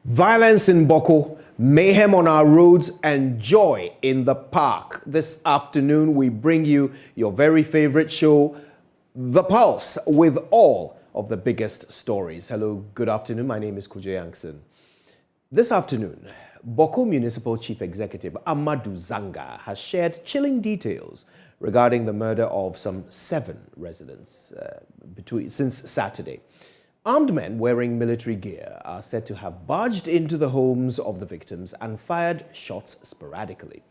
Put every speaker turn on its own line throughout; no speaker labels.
Violence in Bawku, mayhem on our roads, and joy in the park. This afternoon, we bring you your very favorite show, The Pulse, with all of the biggest stories. Hello, good afternoon. My name is Kojo Yankson. This afternoon, Bawku Municipal Chief Executive Amadou Zanga has shared chilling details regarding the murder of some 7 residents since Saturday. Armed men wearing military gear are said to have barged into the homes of the victims and fired shots sporadically.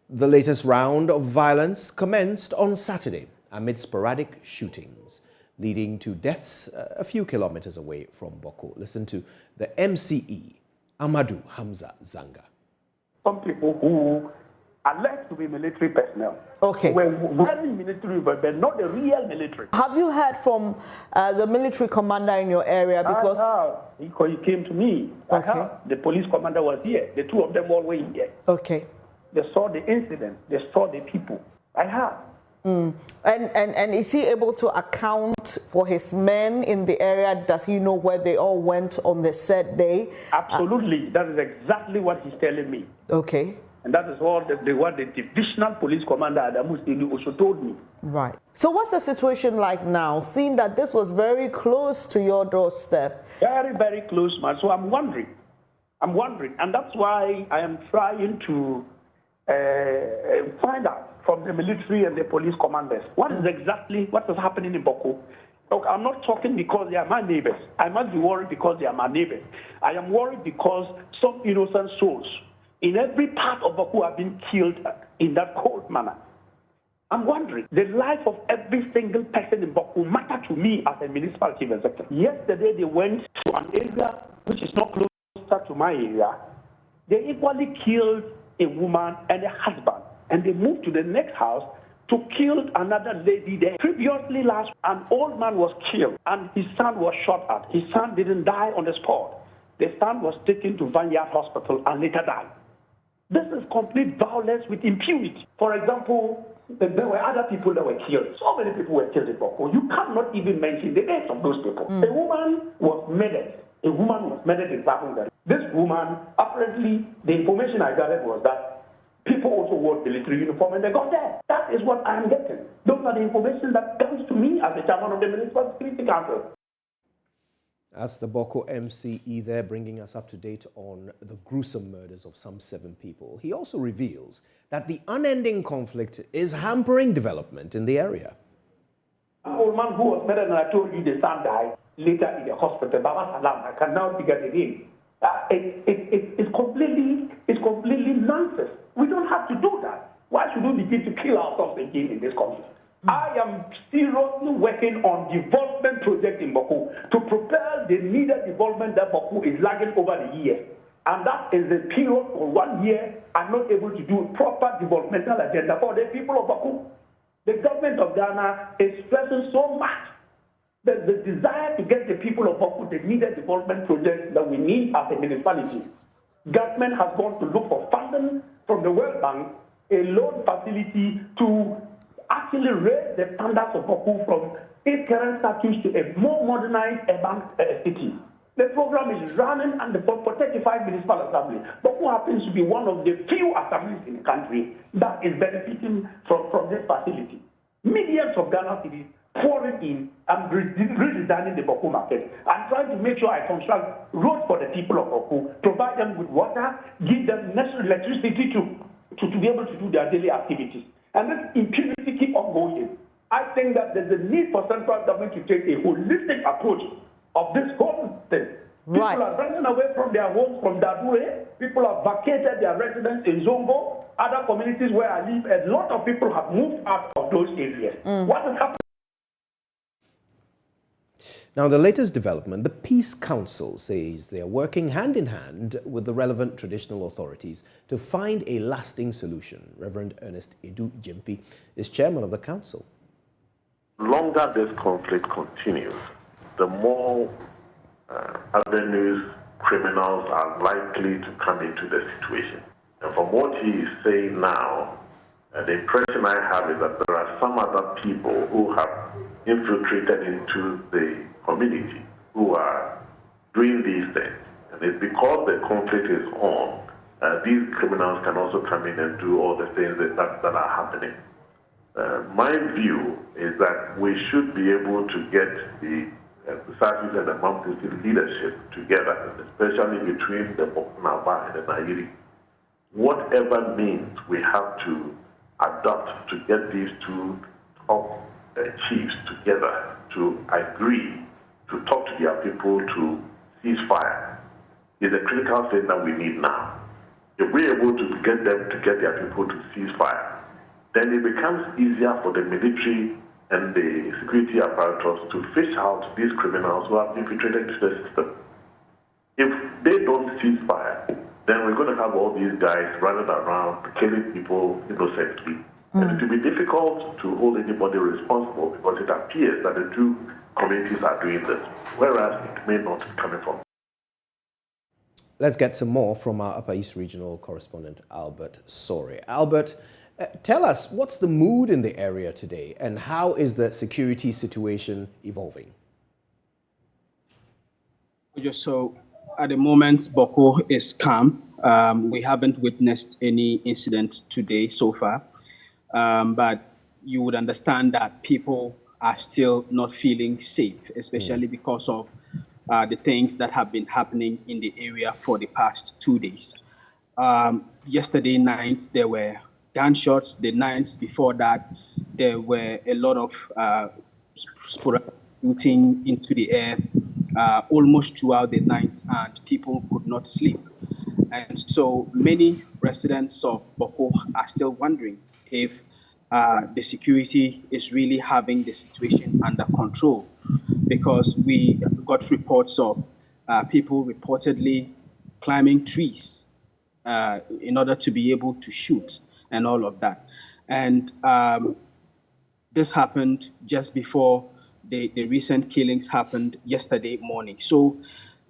The latest round of violence commenced on Saturday amid sporadic shootings, leading to deaths a few kilometers away from Bawku. Listen to the MCE, Amadou Hamza Zanga.
Some people who are alleged to be military personnel.
Okay.
Were very military, but they're not the real military.
Have you heard from the military commander in your area? Because
he came to me.
Okay.
The police commander was here. The 2 of them all were here.
Okay.
They saw the incident. They saw the people. I have.
And is he able to account for his men in the area? Does he know where they all went on the said day?
Absolutely. That is exactly what he's telling me.
Okay.
And that is what the divisional police commander Adamu Stili also told me.
Right. So what's the situation like now, seeing that this was very close to your doorstep?
Very, very close, man. So I'm wondering. And that's why I am trying to find out from the military and the police commanders what is happening in Bawku. Look, I'm not talking because they are my neighbors. I must be worried because they are my neighbors. I am worried because some innocent souls in every part of Bawku have been killed in that cold manner. I'm wondering, the life of every single person in Bawku matter to me as a municipal chief executive. Yesterday, they went to an area which is not closer to my area. They equally killed a woman and a husband, and they moved to the next house to kill another lady there. Previously, an old man was killed, and his son was shot at. His son didn't die on the spot. The son was taken to Vineyard Hospital and later died. This is complete violence with impunity. For example, there were other people that were killed. So many people were killed in Bawku. You cannot even mention the names of those people. A woman was murdered. A woman was murdered in Bawku. This woman, apparently, the information I gathered was that people also wore military uniform and they got there. That is what I am getting. Those are the information that comes to me as the chairman of the Municipal Security Council.
That's the Bawku MCE there, bringing us up to date on the gruesome murders of some 7 people. He also reveals that the unending conflict is hampering development in the area.
An old man who was murdered, and I told you the son died later in the hospital. Baba Salam, I can now figure the name. It's completely nonsense. We don't have to do that. Why should we begin to kill ourselves again in this conflict? I am seriously working on development project in Bawku to prepare the needed development that Bawku is lagging over the years. And that is the period for 1 year I'm not able to do a proper developmental agenda for the people of Bawku. The government of Ghana is stressing so much that the desire to get the people of Bawku the needed development projects that we need as a municipality. Government has gone to look for funding from the World Bank, a loan facility to actually raise the standards of Bawku from its current status to a more modernized urban city. The program is running under for 35 municipal assemblies. Bawku happens to be one of the few assemblies in the country that is benefiting from this facility. Millions of Ghana cities pouring in and redesigning the Bawku market. I'm trying to make sure I construct roads for the people of Bawku, provide them with water, give them necessary electricity to be able to do their daily activities. And this impunity keep on going. I think that there's a need for central government to take a holistic approach of this whole thing.
Right.
People are running away from their homes from Dadure. People have vacated their residence in Zongo. Other communities where I live, a lot of people have moved out of those areas. What is happening?
Now, the latest development, the Peace Council says they are working hand in hand with the relevant traditional authorities to find a lasting solution. Reverend Ernest Edu Jemfi is chairman of the council.
The longer this conflict continues, the more avenues criminals are likely to come into the situation. And from what he is saying now, the impression I have is that there are some other people who have infiltrated into the community who are doing these things. And it's because the conflict is on, these criminals can also come in and do all the things that are happening. My view is that we should be able to get the Sassis and the Mampusi leadership together, especially between the Boknaba and the Nairi. Whatever means we have to adopt to get these two top chiefs together to agree to talk to their people to cease fire is a critical thing that we need now. If we're able to get them to get their people to cease fire, then it becomes easier for the military and the security apparatus to fish out these criminals who have infiltrated into the system. If they don't cease fire, then we're going to have all these guys running around killing people innocently. And it will be difficult to hold anybody responsible because it appears that the two communities are doing this, whereas it may not be coming from.
Let's get some more from our Upper East Regional correspondent, Albert Sori. Albert, tell us, what's the mood in the area today and how is the security situation evolving?
Just so at the moment, Bawku is calm. We haven't witnessed any incident today so far, but you would understand that people are still not feeling safe, especially because of the things that have been happening in the area for the past 2 days. Yesterday night, there were gunshots. The nights before that, there were a lot of sporadic shooting into the air almost throughout the night, and people could not sleep. And so many residents of Bawku are still wondering if the security is really having the situation under control, because we got reports of people reportedly climbing trees in order to be able to shoot and all of that. And this happened just before the recent killings happened yesterday morning. So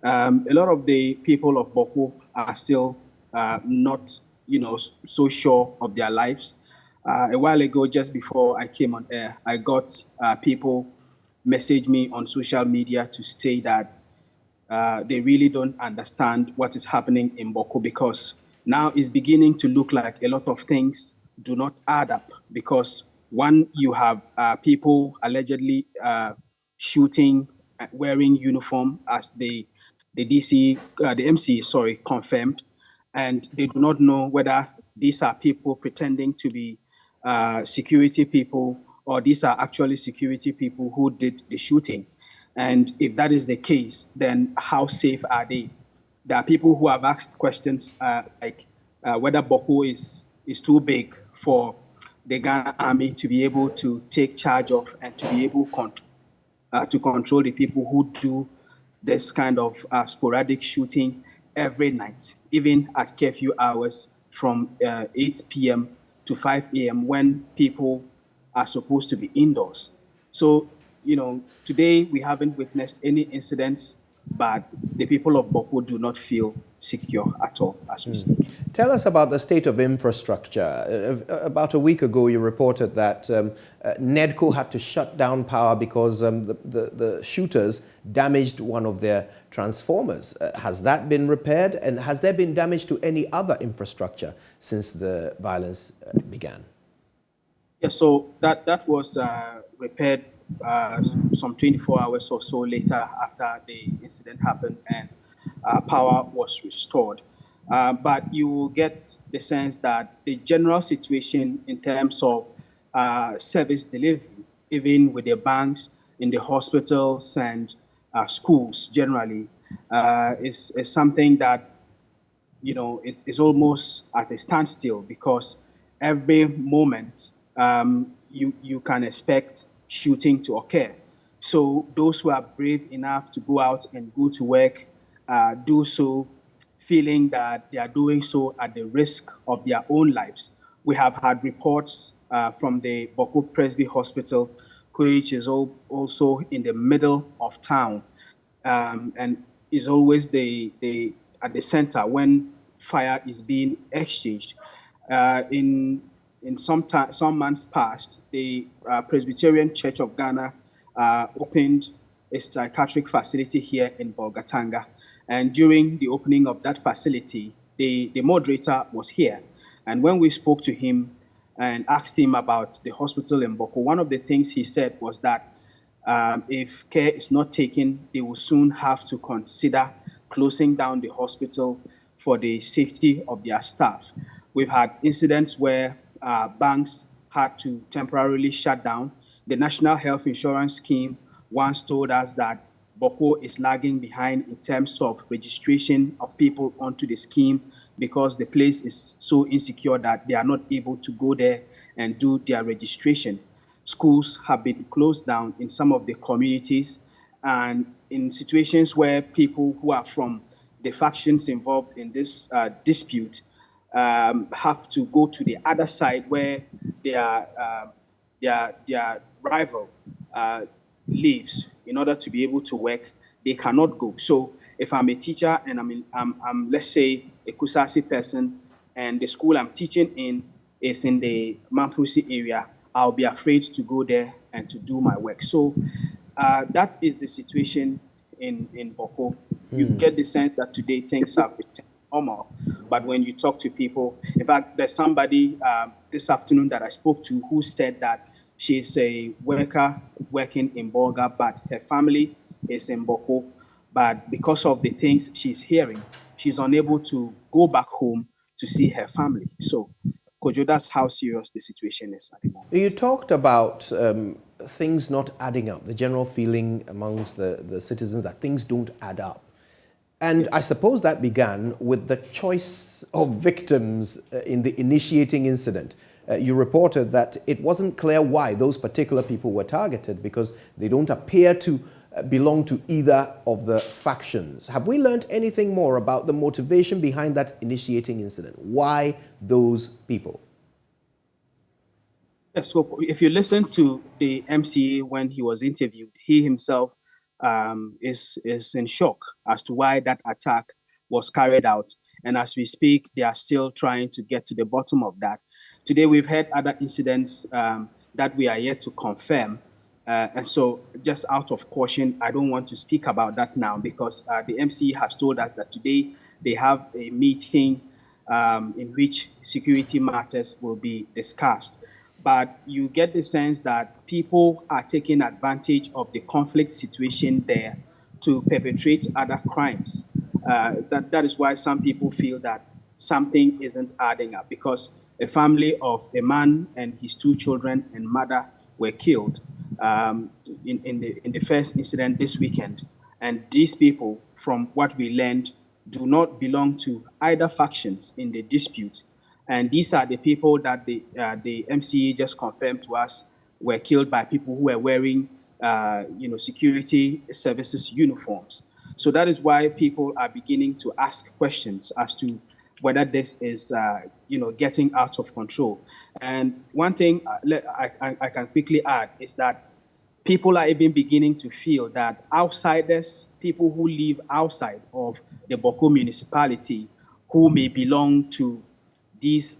a lot of the people of Bawku are still not, so sure of their lives. A while ago, just before I came on air, I got people message me on social media to say that they really don't understand what is happening in Bawku, because now it's beginning to look like a lot of things do not add up. Because one, you have people allegedly shooting, wearing uniform, as the MC, confirmed, and they do not know whether these are people pretending to be security people or these are actually security people who did the shooting. And if that is the case, then how safe are they? There are people who have asked questions like whether Bawku is too big for the Ghana army to be able to take charge of and to be able to control the people who do this kind of sporadic shooting every night, even at curfew hours from 8 p.m. to 5 a.m. when people are supposed to be indoors. So, today we haven't witnessed any incidents, but the people of Bawku do not feel secure at all as we speak.
Tell us about the state of infrastructure. About a week ago, you reported that NEDCO had to shut down power because the shooters damaged one of their transformers. Has that been repaired? And has there been damage to any other infrastructure since the violence began?
Yeah, so that was repaired some 24 hours or so later after the incident happened, and power was restored. But you will get the sense that the general situation in terms of service delivery, even with the banks, in the hospitals and schools generally, is something that, is almost at a standstill, because every moment you can expect shooting to occur. So those who are brave enough to go out and go to work do so feeling that they are doing so at the risk of their own lives. We have had reports from the Bawku Presby Hospital, which is also in the middle of town, and is always at the center when fire is being exchanged. In some months past, the Presbyterian Church of Ghana opened a psychiatric facility here in Bolgatanga, And during the opening of that facility, the moderator was here. And when we spoke to him and asked him about the hospital in Bawku, one of the things he said was that if care is not taken, they will soon have to consider closing down the hospital for the safety of their staff. We've had incidents where banks had to temporarily shut down. The National Health Insurance Scheme once told us that Bawku is lagging behind in terms of registration of people onto the scheme because the place is so insecure that they are not able to go there and do their registration. Schools have been closed down in some of the communities, and in situations where people who are from the factions involved in this dispute have to go to the other side where their rival lives in order to be able to work, they cannot go. So if I'm a teacher and I'm let's say a Kusasi person, and the school I'm teaching in is in the Mampusi area, I'll be afraid to go there and to do my work. So that is the situation in Bawku. You get the sense that today things have become normal, but when you talk to people, in fact, there's somebody this afternoon that I spoke to who said that she's a worker working in Bolga, but her family is in Bawku. But because of the things she's hearing, she's unable to go back home to see her family. So, Kojo, that's how serious the situation is at the moment.
You talked about things not adding up, the general feeling amongst the citizens that things don't add up. And I suppose that began with the choice of victims in the initiating incident. You reported that it wasn't clear why those particular people were targeted because they don't appear to belong to either of the factions. Have we learned anything more about the motivation behind that initiating incident? Why those people?
Yes, so if you listen to the MCA when he was interviewed, he himself is in shock as to why that attack was carried out. And as we speak, they are still trying to get to the bottom of that. Today, we've had other incidents that we are yet to confirm. And so just out of caution, I don't want to speak about that now because the MCA has told us that today they have a meeting in which security matters will be discussed. But you get the sense that people are taking advantage of the conflict situation there to perpetrate other crimes. That is why some people feel that something isn't adding up because a family of a man and his two children and mother were killed in the first incident this weekend. And these people, from what we learned, do not belong to either factions in the dispute. And these are the people that the MCA just confirmed to us were killed by people who were wearing, security services uniforms. So that is why people are beginning to ask questions as to whether this is, getting out of control. And one thing I can quickly add is that people are even beginning to feel that outsiders, people who live outside of the Bawku municipality, who may belong to these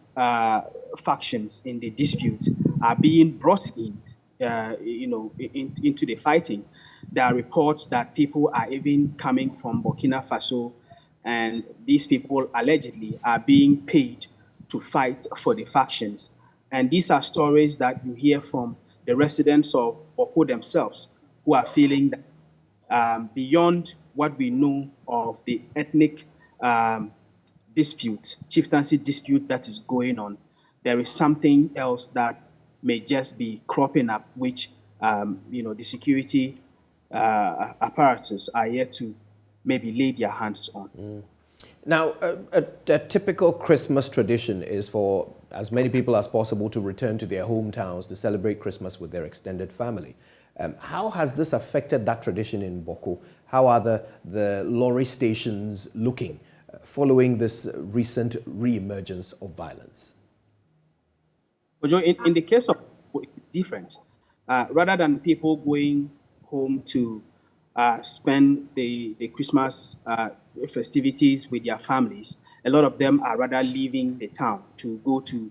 factions in the dispute, are being brought in, into the fighting. There are reports that people are even coming from Burkina Faso, and these people allegedly are being paid to fight for the factions. And these are stories that you hear from the residents of Bawku themselves, who are feeling that beyond what we know of the ethnic dispute, chieftaincy dispute that is going on, there is something else that may just be cropping up, which the security apparatus are yet to maybe lay their hands on.
Now, a typical Christmas tradition is for as many people as possible to return to their hometowns to celebrate Christmas with their extended family. How has this affected that tradition in Bawku? How are the lorry stations looking following this recent re-emergence of violence?
In the case of Bawku, it's different. Rather than people going home to spend the Christmas festivities with their families, a lot of them are rather leaving the town to go to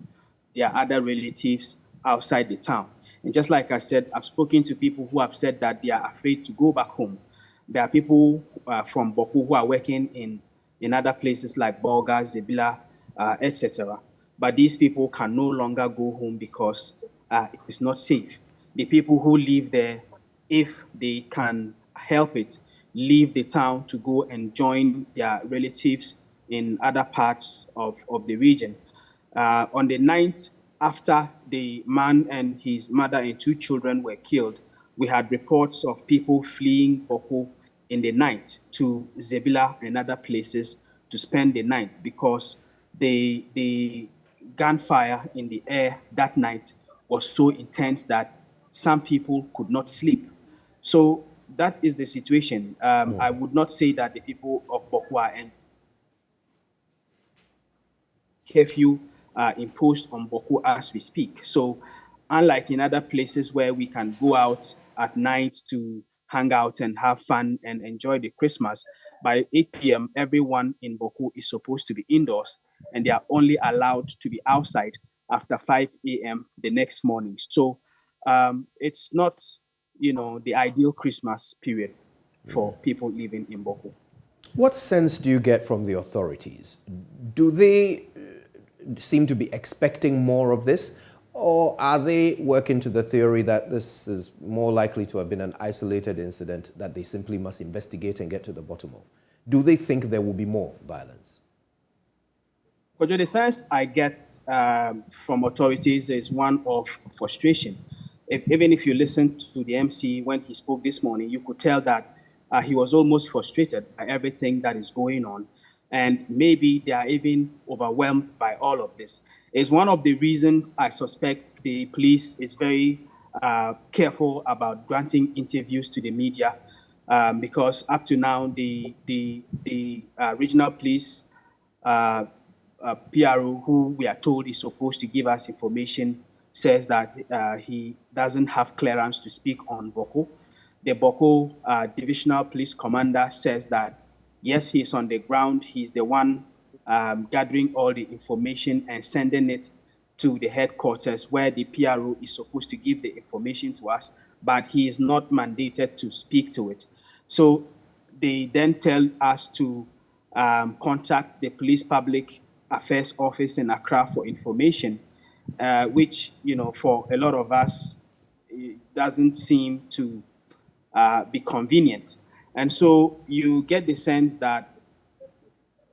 their other relatives outside the town. And just like I said, I've spoken to people who have said that they are afraid to go back home. There are people from Bawku who are working in other places like Bolga, Zebila, etc. But these people can no longer go home because it is not safe. The people who live there, if they can help it, leave the town to go and join their relatives in other parts of the region. On the 9th, after the man and his mother and 2 children were killed, we had reports of people fleeing Bawku in the night to Zebila and other places to spend the night because the gunfire in the air that night was so intense that some people could not sleep. So that is the situation. I would not say that the people of Bawku are in curfew imposed on Bawku as we speak. So unlike in other places where we can go out at night to hang out and have fun and enjoy the Christmas, by 8 p.m., everyone in Bawku is supposed to be indoors and they are only allowed to be outside after 5 a.m. the next morning. So it's not, the ideal Christmas period for people living in Bawku.
What sense do you get from the authorities? Do they seem to be expecting more of this, or are they working to the theory that this is more likely to have been an isolated incident that they simply must investigate and get to the bottom of? Do they think there will be more violence?
Kojo, the sense I get from authorities is one of frustration. Even if you listen to the MC when he spoke this morning, you could tell that he was almost frustrated by everything that is going on. And maybe they are even overwhelmed by all of this. It's one of the reasons I suspect the police is very careful about granting interviews to the media, because up to now, the regional police PRO, who we are told is supposed to give us information, says that he doesn't have clearance to speak on Bawku. The Bawku Divisional Police Commander says that, yes, he's on the ground. He's the one gathering all the information and sending it to the headquarters where the PRO is supposed to give the information to us, but he is not mandated to speak to it. So they then tell us to contact the Police Public Affairs Office in Accra for information, which, for a lot of us, it doesn't seem to be convenient. And so you get the sense that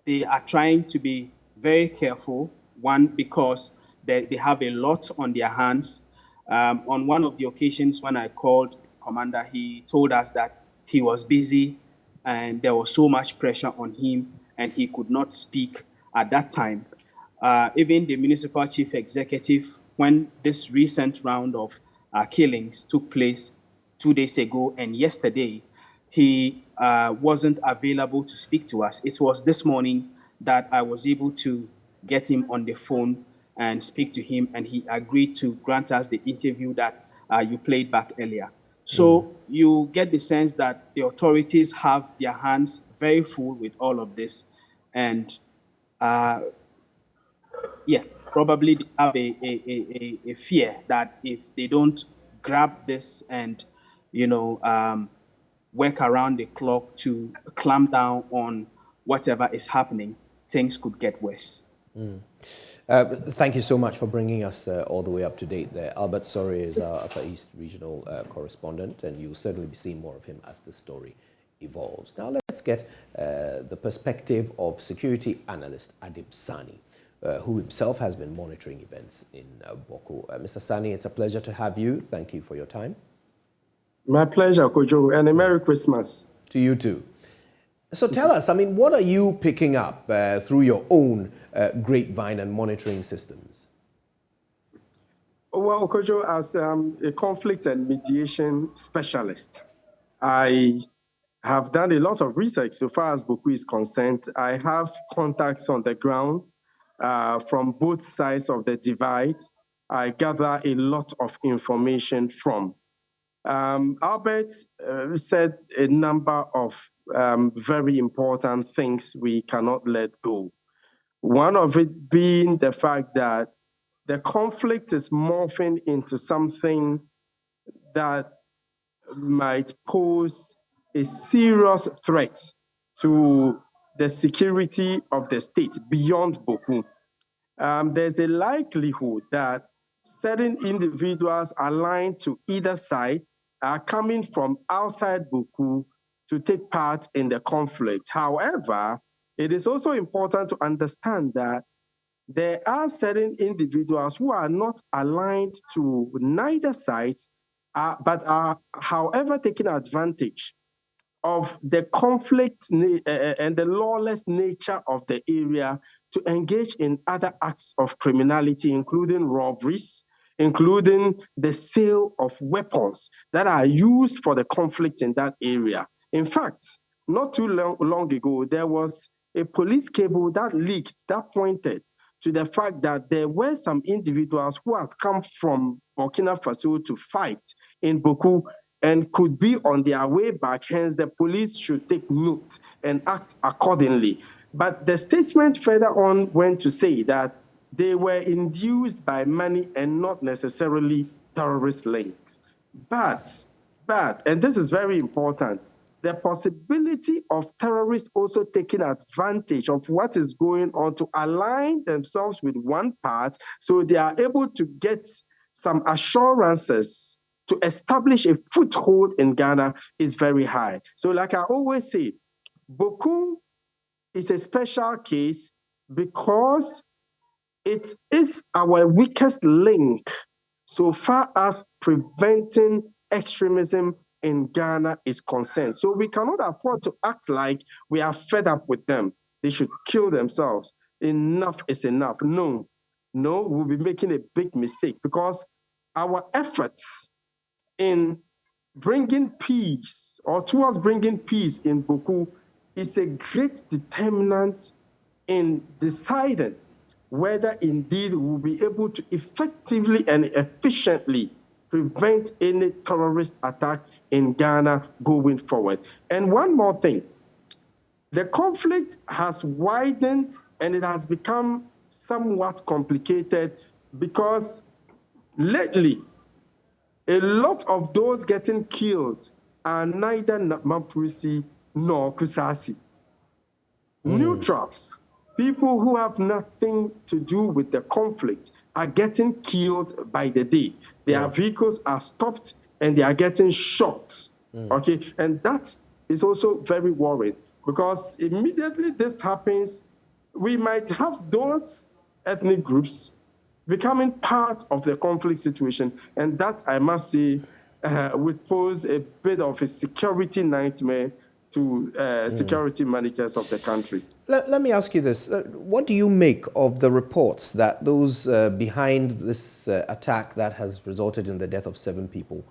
they are trying to be very careful, one, because they have a lot on their hands. On one of the occasions when I called Commander, he told us that he was busy and there was so much pressure on him and he could not speak at that time. Even the municipal chief executive, when this recent round of killings took place 2 days ago and yesterday, he wasn't available to speak to us. It was this morning that I was able to get him on the phone and speak to him, and he agreed to grant us the interview that you played back earlier. So you get the sense that the authorities have their hands very full with all of this, and probably they have a fear that if they don't grab this and work around the clock to clamp down on whatever is happening, things could get worse.
Thank you so much for bringing us all the way up to date there. Albert Sorry is our Upper East regional correspondent, and you'll certainly be seeing more of him as the story evolves. Now let's get the perspective of security analyst Adib Sani, who himself has been monitoring events in Bawku. Mr. Sani, it's a pleasure to have you. Thank you for your time.
My pleasure, Kojo, and a Merry Christmas.
To you too. So tell us, what are you picking up through your own grapevine and monitoring systems?
Well, Kojo, as a conflict and mediation specialist, I have done a lot of research so far as Bawku is concerned. I have contacts on the ground from both sides of the divide. I gather a lot of information from. Albert said a number of very important things we cannot let go. One of it being the fact that the conflict is morphing into something that might pose a serious threat to the security of the state beyond Bawku. There's a likelihood that certain individuals aligned to either side are coming from outside Bawku to take part in the conflict. However, it is also important to understand that there are certain individuals who are not aligned to neither side, but are, however, taking advantage of the conflict and the lawless nature of the area to engage in other acts of criminality, including robberies, including the sale of weapons that are used for the conflict in that area. In fact, not too long ago, there was a police cable that leaked that pointed to the fact that there were some individuals who had come from Burkina Faso to fight in Bawku and could be on their way back. Hence, the police should take note and act accordingly. But the statement further on went to say that they were induced by money and not necessarily terrorist links. But, and this is very important, the possibility of terrorists also taking advantage of what is going on to align themselves with one part so they are able to get some assurances to establish a foothold in Ghana is very high. So like I always say, Bawku is a special case because it is our weakest link so far as preventing extremism in Ghana is concerned. So we cannot afford to act like we are fed up with them. They should kill themselves. Enough is enough. No, we'll be making a big mistake because our efforts in bringing peace or towards bringing peace in Bawku is a great determinant in deciding whether indeed we'll be able to effectively and efficiently prevent any terrorist attack in Ghana going forward. And one more thing, the conflict has widened and it has become somewhat complicated because lately, a lot of those getting killed are neither Mamprusi nor Kusasi. Neutrals, people who have nothing to do with the conflict, are getting killed by the day. Their vehicles are stopped and they are getting shot. Okay, and that is also very worrying because immediately this happens, we might have those ethnic groups becoming part of the conflict situation. And that, I must say, would pose a bit of a security nightmare to security managers of the country.
Let me ask you this. What do you make of the reports that those behind this attack that has resulted in the death of 7 people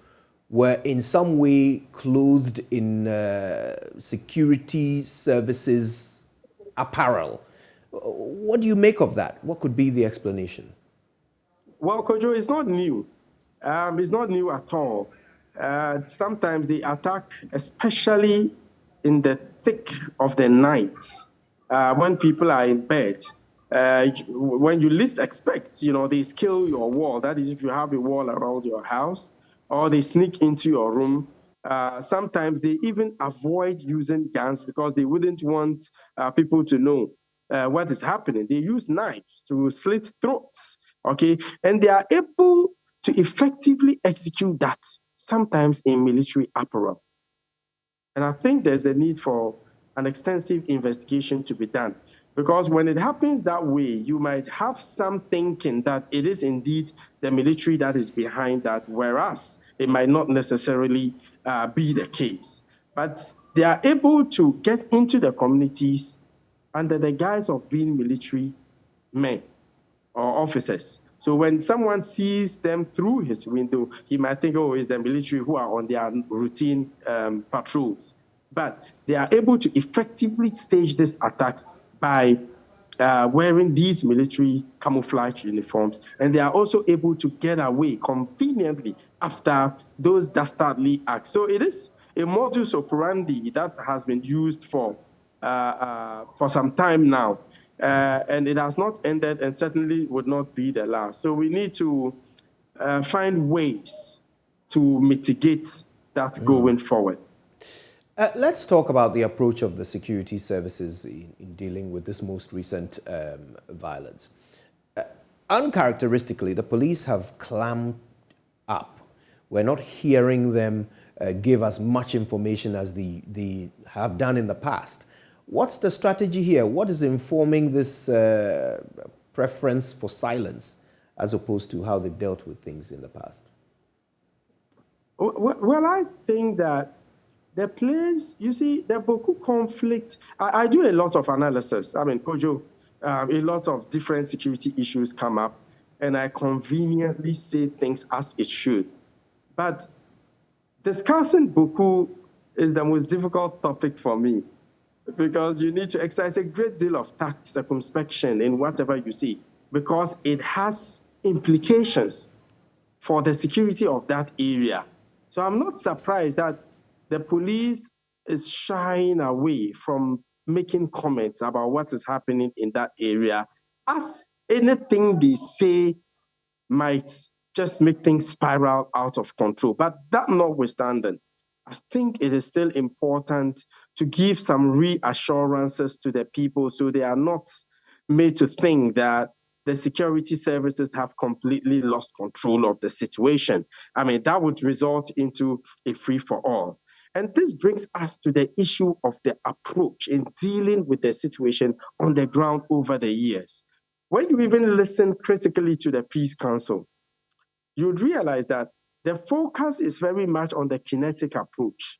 were in some way clothed in security services apparel? What do you make of that? What could be the explanation?
Well, Kojo, it's not new. It's not new at all. Sometimes they attack, especially in the thick of the night, when people are in bed. When you least expect, they scale your wall. That is, if you have a wall around your house, or they sneak into your room. Sometimes they even avoid using guns because they wouldn't want people to know what is happening. They use knives to slit throats. Okay, and they are able to effectively execute that, sometimes in military apparel. And I think there's a need for an extensive investigation to be done. Because when it happens that way, you might have some thinking that it is indeed the military that is behind that, whereas it might not necessarily be the case. But they are able to get into the communities under the guise of being military men or officers. So when someone sees them through his window, he might think, oh, it's the military who are on their routine patrols. But they are able to effectively stage these attacks by wearing these military camouflage uniforms. And they are also able to get away conveniently after those dastardly acts. So it is a modus operandi that has been used for some time now. And it has not ended and certainly would not be the last. So we need to find ways to mitigate that going forward.
Let's talk about the approach of the security services in dealing with this most recent violence. Uncharacteristically, the police have clammed up. We're not hearing them give us much information as they have done in the past. What's the strategy here? What is informing this preference for silence as opposed to how they dealt with things in the past?
Well, I think that the place, you see, the Bawku conflict, I do a lot of analysis. I mean, Kojo, a lot of different security issues come up, and I conveniently say things as it should. But discussing Bawku is the most difficult topic for me, because you need to exercise a great deal of tact, circumspection in whatever you see, because it has implications for the security of that area. So I'm not surprised that the police is shying away from making comments about what is happening in that area, as anything they say might just make things spiral out of control. But that notwithstanding, I think it is still important to give some reassurances to the people so they are not made to think that the security services have completely lost control of the situation. I mean, that would result into a free-for-all. And this brings us to the issue of the approach in dealing with the situation on the ground over the years. When you even listen critically to the Peace Council, you'd realize that the focus is very much on the kinetic approach.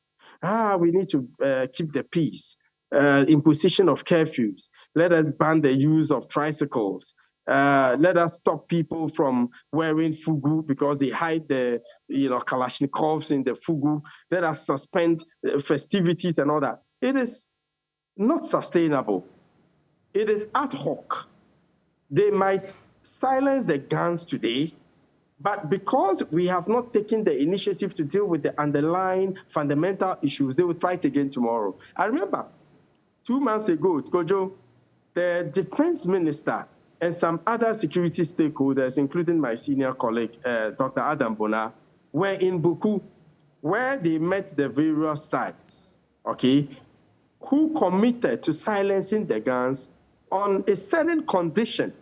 We need to keep the peace, imposition of curfews. Let us ban the use of tricycles. Let us stop people from wearing fugu because they hide the Kalashnikovs in the fugu. Let us suspend festivities and all that. It is not sustainable. It is ad hoc. They might silence the guns today, but because we have not taken the initiative to deal with the underlying fundamental issues, they will fight again tomorrow. I remember 2 months ago, Kojo, the defense minister and some other security stakeholders, including my senior colleague, Dr. Adam Bona, were in Bawku, where they met the various sides, okay, who committed to silencing the guns on a certain condition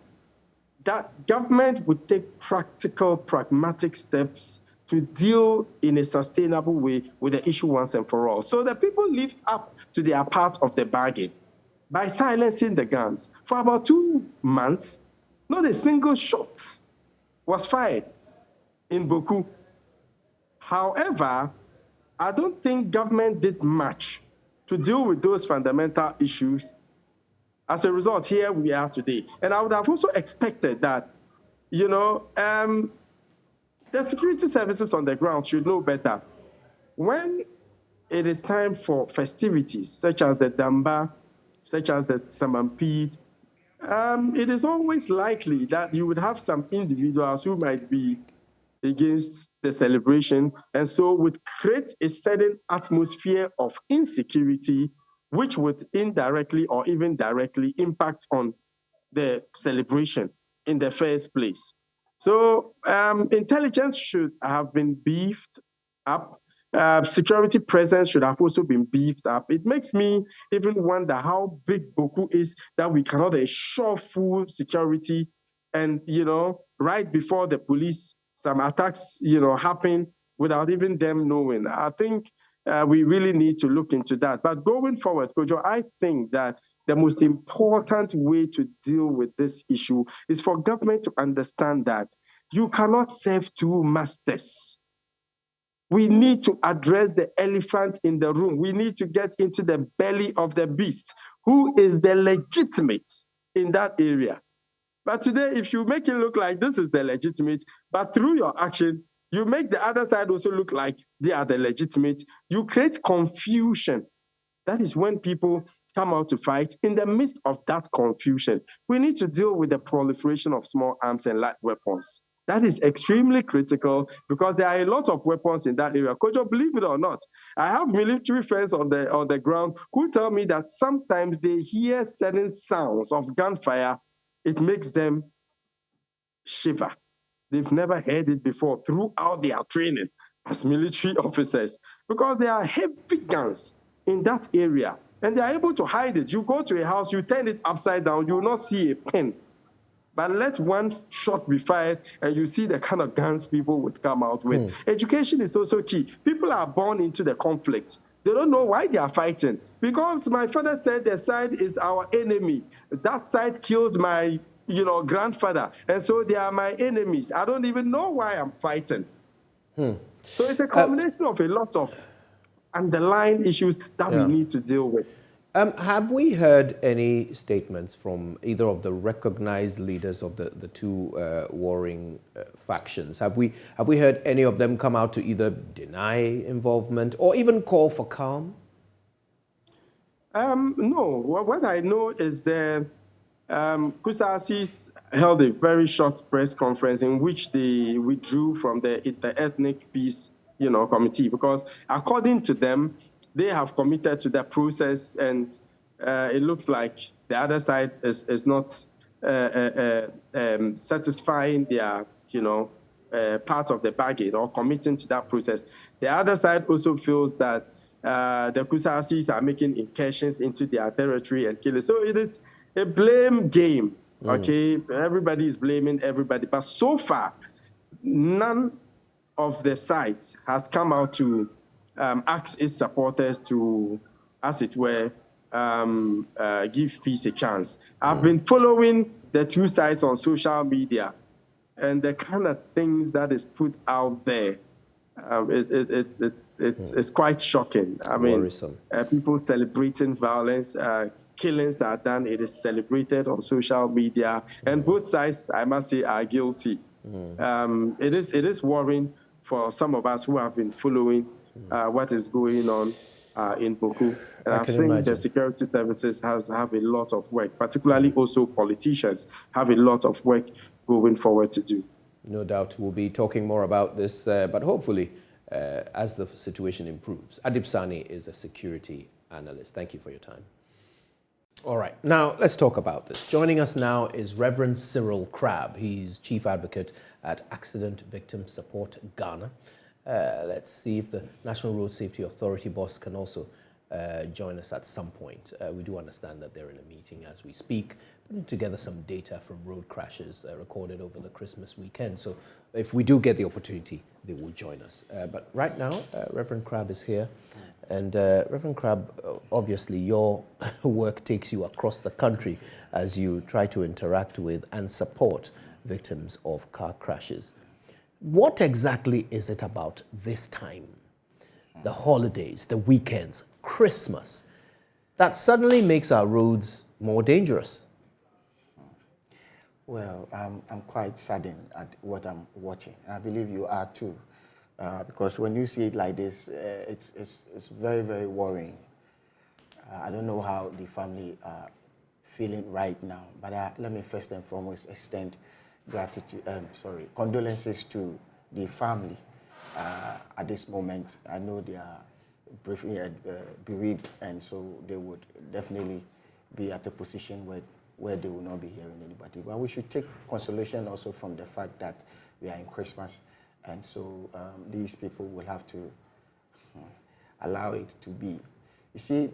that government would take practical, pragmatic steps to deal in a sustainable way with the issue once and for all. So the people lived up to their part of the bargain by silencing the guns. For about 2 months, not a single shot was fired in Bawku. However, I don't think government did much to deal with those fundamental issues. As a result, here we are today. And I would have also expected that, the security services on the ground should know better. When it is time for festivities, such as the Damba, such as the Samampid, it is always likely that you would have some individuals who might be against the celebration, and so would create a certain atmosphere of insecurity, which would indirectly or even directly impact on the celebration in the first place. So intelligence should have been beefed up. Security presence should have also been beefed up. It makes me even wonder how big Bawku is that we cannot ensure full security. And, right before the police, some attacks, happen without even them knowing. I think we really need to look into that. But going forward, Kojo, I think that the most important way to deal with this issue is for government to understand that you cannot serve 2 masters. We need to address the elephant in the room. We need to get into the belly of the beast. Who is the legitimate in that area? But today, if you make it look like this is the legitimate, but through your action, you make the other side also look like they are the legitimate, you create confusion. That is when people come out to fight. In the midst of that confusion, we need to deal with the proliferation of small arms and light weapons. That is extremely critical because there are a lot of weapons in that area. Kojo, believe it or not, I have military friends on the ground who tell me that sometimes they hear certain sounds of gunfire. It makes them shiver. They've never heard it before throughout their training as military officers because they are heavy guns. in that area. And they are able to hide it. You go to a house, you turn it upside down, you will not see a pin. But let one shot be fired, and you see the kind of guns people would come out with. Education is also key. People are born into the conflict. They don't know why they are fighting. Because my father said the side is our enemy. That side killed my, grandfather. And so they are my enemies. I don't even know why I'm fighting. So it's a combination of a lot of underlying issues that we need to deal with.
Have we heard any statements from either of the recognized leaders of the two warring factions? Have we heard any of them come out to either deny involvement or even call for calm?
No. What I know is that Kusasis held a very short press conference in which they withdrew from the ethnic peace, committee, because according to them, they have committed to that process, and it looks like the other side is not satisfying their, part of the bargain or committing to that process. The other side also feels that the Kusasis are making incursions into their territory and killing. So it is a blame game, okay? Everybody is blaming everybody. But so far, none of the sides has come out to ask its supporters to, as it were, give peace a chance. I've been following the two sides on social media, and the kind of things that is put out there, it's quite shocking. I mean, people celebrating violence, killings are done, it is celebrated on social media, and both sides, I must say, are guilty. It is worrying for some of us who have been following what is going on in Bawku. And I think the security services have a lot of work, particularly also politicians have a lot of work going forward to do.
No doubt we'll be talking more about this, but hopefully as the situation improves. Adib Sani is a security analyst. Thank you for your time. All right, now let's talk about this. Joining us now is Reverend Cyril Crabb. He's Chief Advocate at Accident Victim Support Ghana. Let's see if the National Road Safety Authority boss can also join us at some point. We do understand that they're in a meeting as we speak, putting together some data from road crashes recorded over the Christmas weekend. So if we do get the opportunity, they will join us. But right now, Reverend Crabb is here. And Reverend Crabb, obviously your work takes you across the country as you try to interact with and support victims of car crashes. What exactly is it about this time, the holidays, the weekends, Christmas, that suddenly makes our roads more dangerous?
Well, I'm quite saddened at what I'm watching. I believe you are too, because when you see it like this, it's very, very worrying. I don't know how the family are feeling right now, but let me first and foremost extend condolences to the family at this moment. I know they are briefly bereaved, and so they would definitely be at a position where they will not be hearing anybody. But we should take consolation also from the fact that we are in Christmas, and so these people will have to allow it to be. You see,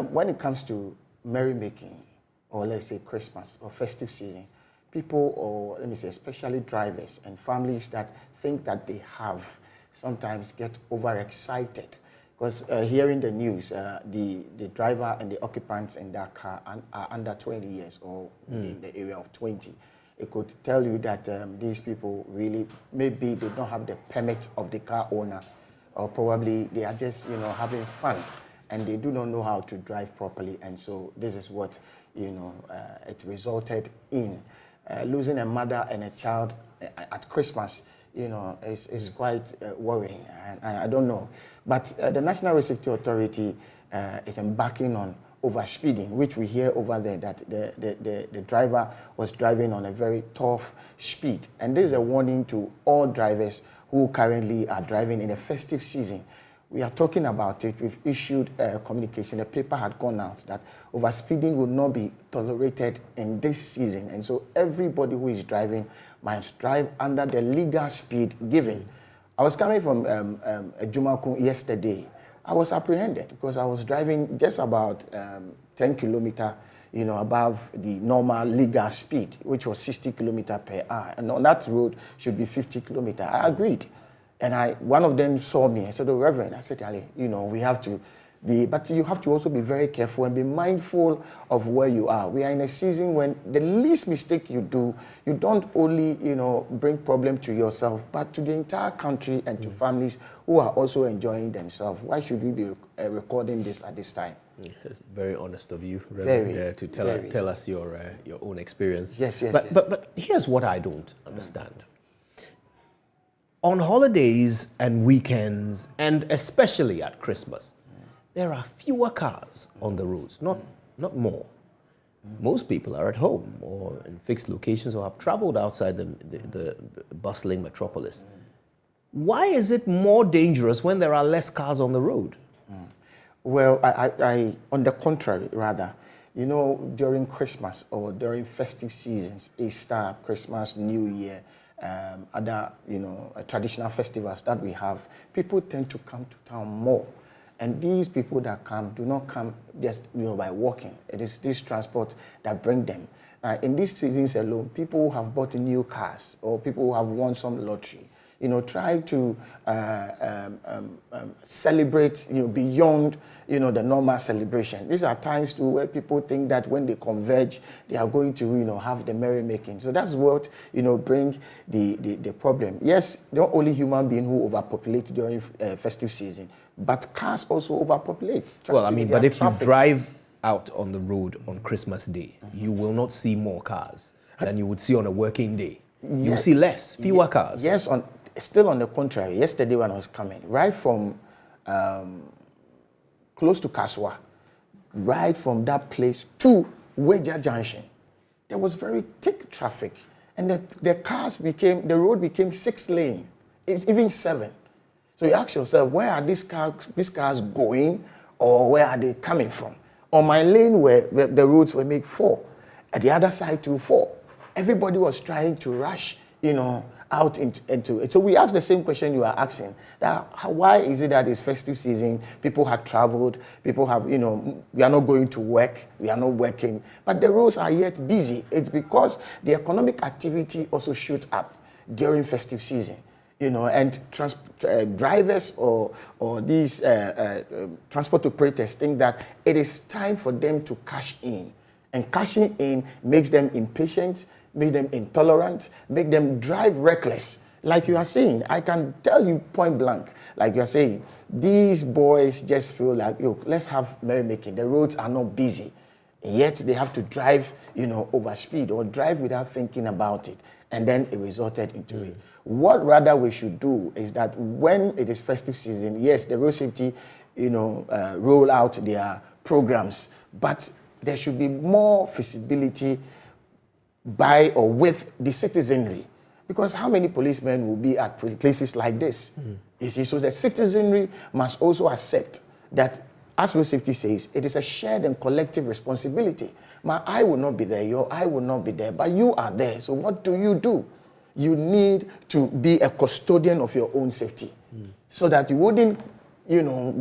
when it comes to merrymaking, or let's say Christmas or festive season, people, or let me say, especially drivers and families that think that they have, sometimes get overexcited. Because hearing the news, the driver and the occupants in that car are under 20 years or in the area of 20. It could tell you that these people really, maybe they don't have the permit of the car owner, or probably they are just, having fun, and they do not know how to drive properly. And so this is what, it resulted in. Losing a mother and a child at Christmas, is quite worrying. And I don't know. But the National Road Safety Authority is embarking on overspeeding, which we hear over there that the driver was driving on a very tough speed. And this is a warning to all drivers who currently are driving in a festive season. We are talking about it. We've issued a communication. A paper had gone out that overspeeding will not be tolerated in this season. And so everybody who is driving must drive under the legal speed given. I was coming from Jumaku yesterday. I was apprehended because I was driving just about 10 kilometer, above the normal legal speed, which was 60 kilometer per hour. And on that road should be 50 kilometer. I agreed. And one of them saw me. I said, "Oh, Reverend," I said, "Ali, we have to but you have to also be very careful and be mindful of where you are. We are in a season when the least mistake you do, you don't only, bring problem to yourself, but to the entire country and to families who are also enjoying themselves. Why should we be recording this at this time?"
Very honest of you, Reverend, to tell us your own experience.
Yes.
But here's what I don't understand. On holidays and weekends, and especially at Christmas, there are fewer cars on the roads, not more. Most people are at home or in fixed locations or have traveled outside the bustling metropolis. Why is it more dangerous when there are less cars on the road?
Well, I on the contrary, rather, during Christmas or during festive seasons, Easter, Christmas, New Year, other, traditional festivals that we have, people tend to come to town more. And these people that come do not come just, by walking. It is this transport that bring them. In these seasons alone, people who have bought new cars or people who have won some lottery, try to celebrate, beyond, the normal celebration. These are times too where people think that when they converge, they are going to, have the merrymaking. So that's what, bring the problem. Yes, not only human beings who overpopulate during festive season, but cars also overpopulate.
Well, but if you drive out on the road on Christmas Day, you will not see more cars than you would see on a working day. You will see fewer cars.
Yes, still on the contrary. Yesterday when I was coming, right from close to Kaswa, right from that place to Weja Junction, there was very thick traffic. And the road became 6 lane, even 7. So you ask yourself, where are these cars going, or where are they coming from? On my lane, where the roads were made 4, at the other side too 4. Everybody was trying to rush, out into it. So we asked the same question you are asking. Why is it that it's festive season? People have traveled. People have, we are not going to work. We are not working. But the roads are yet busy. It's because the economic activity also shoots up during festive season. And drivers or these transport operators think that it is time for them to cash in. And cashing in makes them impatient, make them intolerant, make them drive reckless. Like you are saying, I can tell you point blank, like you are saying, these boys just feel like, let's have merrymaking. The roads are not busy. And yet they have to drive, over speed or drive without thinking about it. And then it resulted into it. What rather we should do is that when it is festive season, yes, the road safety, roll out their programs, but there should be more feasibility by or with the citizenry. Because how many policemen will be at places like this? You see, so the citizenry must also accept that, as road safety says, it is a shared and collective responsibility. My eye will not be there, your eye will not be there, but you are there. So what do? You need to be a custodian of your own safety so that you wouldn't,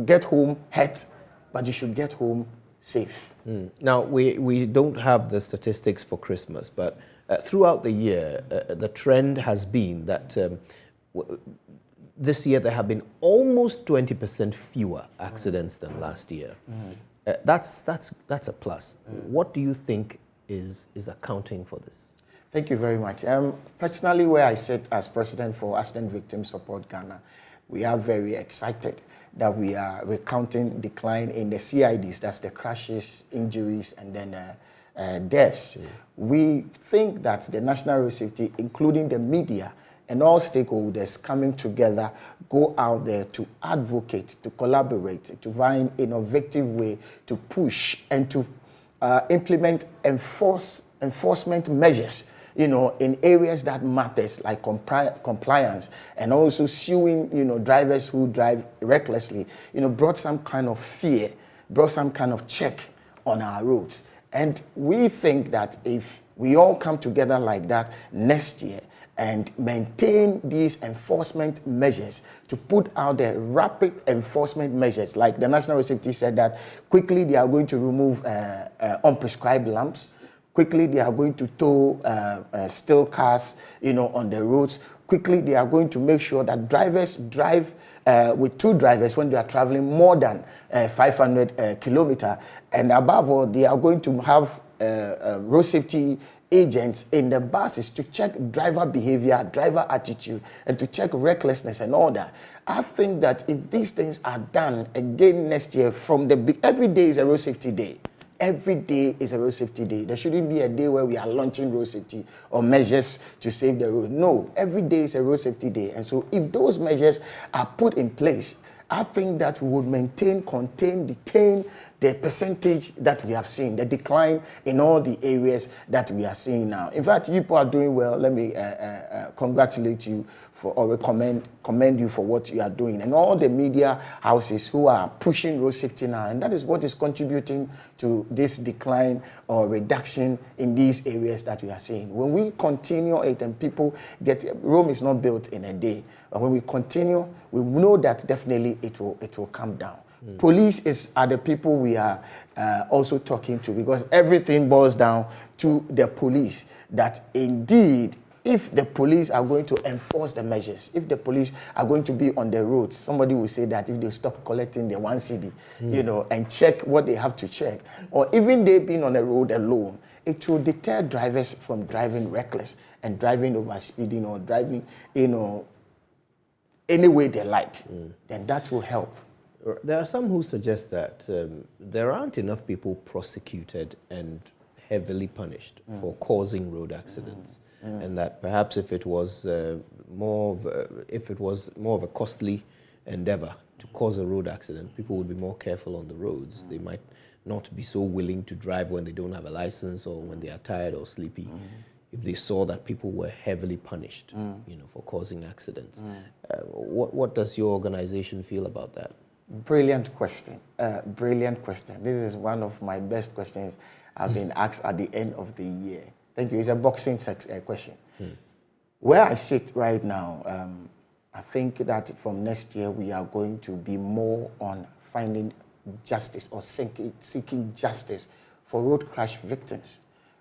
get home hurt, but you should get home safe.
Now, we don't have the statistics for Christmas, but throughout the year, the trend has been that this year there have been almost 20% fewer accidents than last year. That's a plus. What do you think is accounting for this?
Thank you very much. Personally, where I sit as president for Accident Victim Support Ghana, we are very excited that we are recounting decline in the CIDs, that's the crashes, injuries, and then deaths. We think that the National Road Safety, including the media and all stakeholders coming together, go out there to advocate, to collaborate, to find innovative way to push and to implement enforcement measures, in areas that matters, like compliance, and also suing, drivers who drive recklessly, brought some kind of fear, brought some kind of check on our roads. And we think that if we all come together like that next year and maintain these enforcement measures, to put out the rapid enforcement measures. Like the National Road Safety said that quickly they are going to remove unprescribed lamps. Quickly they are going to tow steel cars, on the roads. Quickly they are going to make sure that drivers drive with two drivers when they are traveling more than 500 kilometers. And above all, they are going to have road safety agents in the buses to check driver behavior, driver attitude, and to check recklessness and all that. I think that if these things are done again next year, every day is a road safety day. Every day is a road safety day. There shouldn't be a day where we are launching road safety or measures to save the road. No, every day is a road safety day. And so if those measures are put in place, I think that we would maintain, contain, detain the percentage that we have seen, the decline in all the areas that we are seeing now. In fact, you people are doing well. Let me congratulate you or commend you for what you are doing, and all the media houses who are pushing road safety now, and that is what is contributing to this decline or reduction in these areas that we are seeing. When we continue it and people Rome is not built in a day, but when we continue, we know that definitely it will come down. Police are the people we are also talking to, because everything boils down to the police. That indeed, if the police are going to enforce the measures, if the police are going to be on the roads, somebody will say that if they stop collecting the 1 cedi, and check what they have to check, or even they being on the road alone, it will deter drivers from driving reckless and driving over speeding or driving, any way they like. Then that will help.
There are some who suggest that there aren't enough people prosecuted and heavily punished for causing road accidents. And that perhaps if it was more of a costly endeavor to cause a road accident, people would be more careful on the roads. They might not be so willing to drive when they don't have a license or when they are tired or sleepy, if they saw that people were heavily punished, for causing accidents. What does your organization feel about that?
Brilliant question. Brilliant question. This is one of my best questions I've been asked at the end of the year. Thank you. It's a boxing question. Where I sit right now, I think that from next year we are going to be more on finding justice or seeking justice for road crash victims.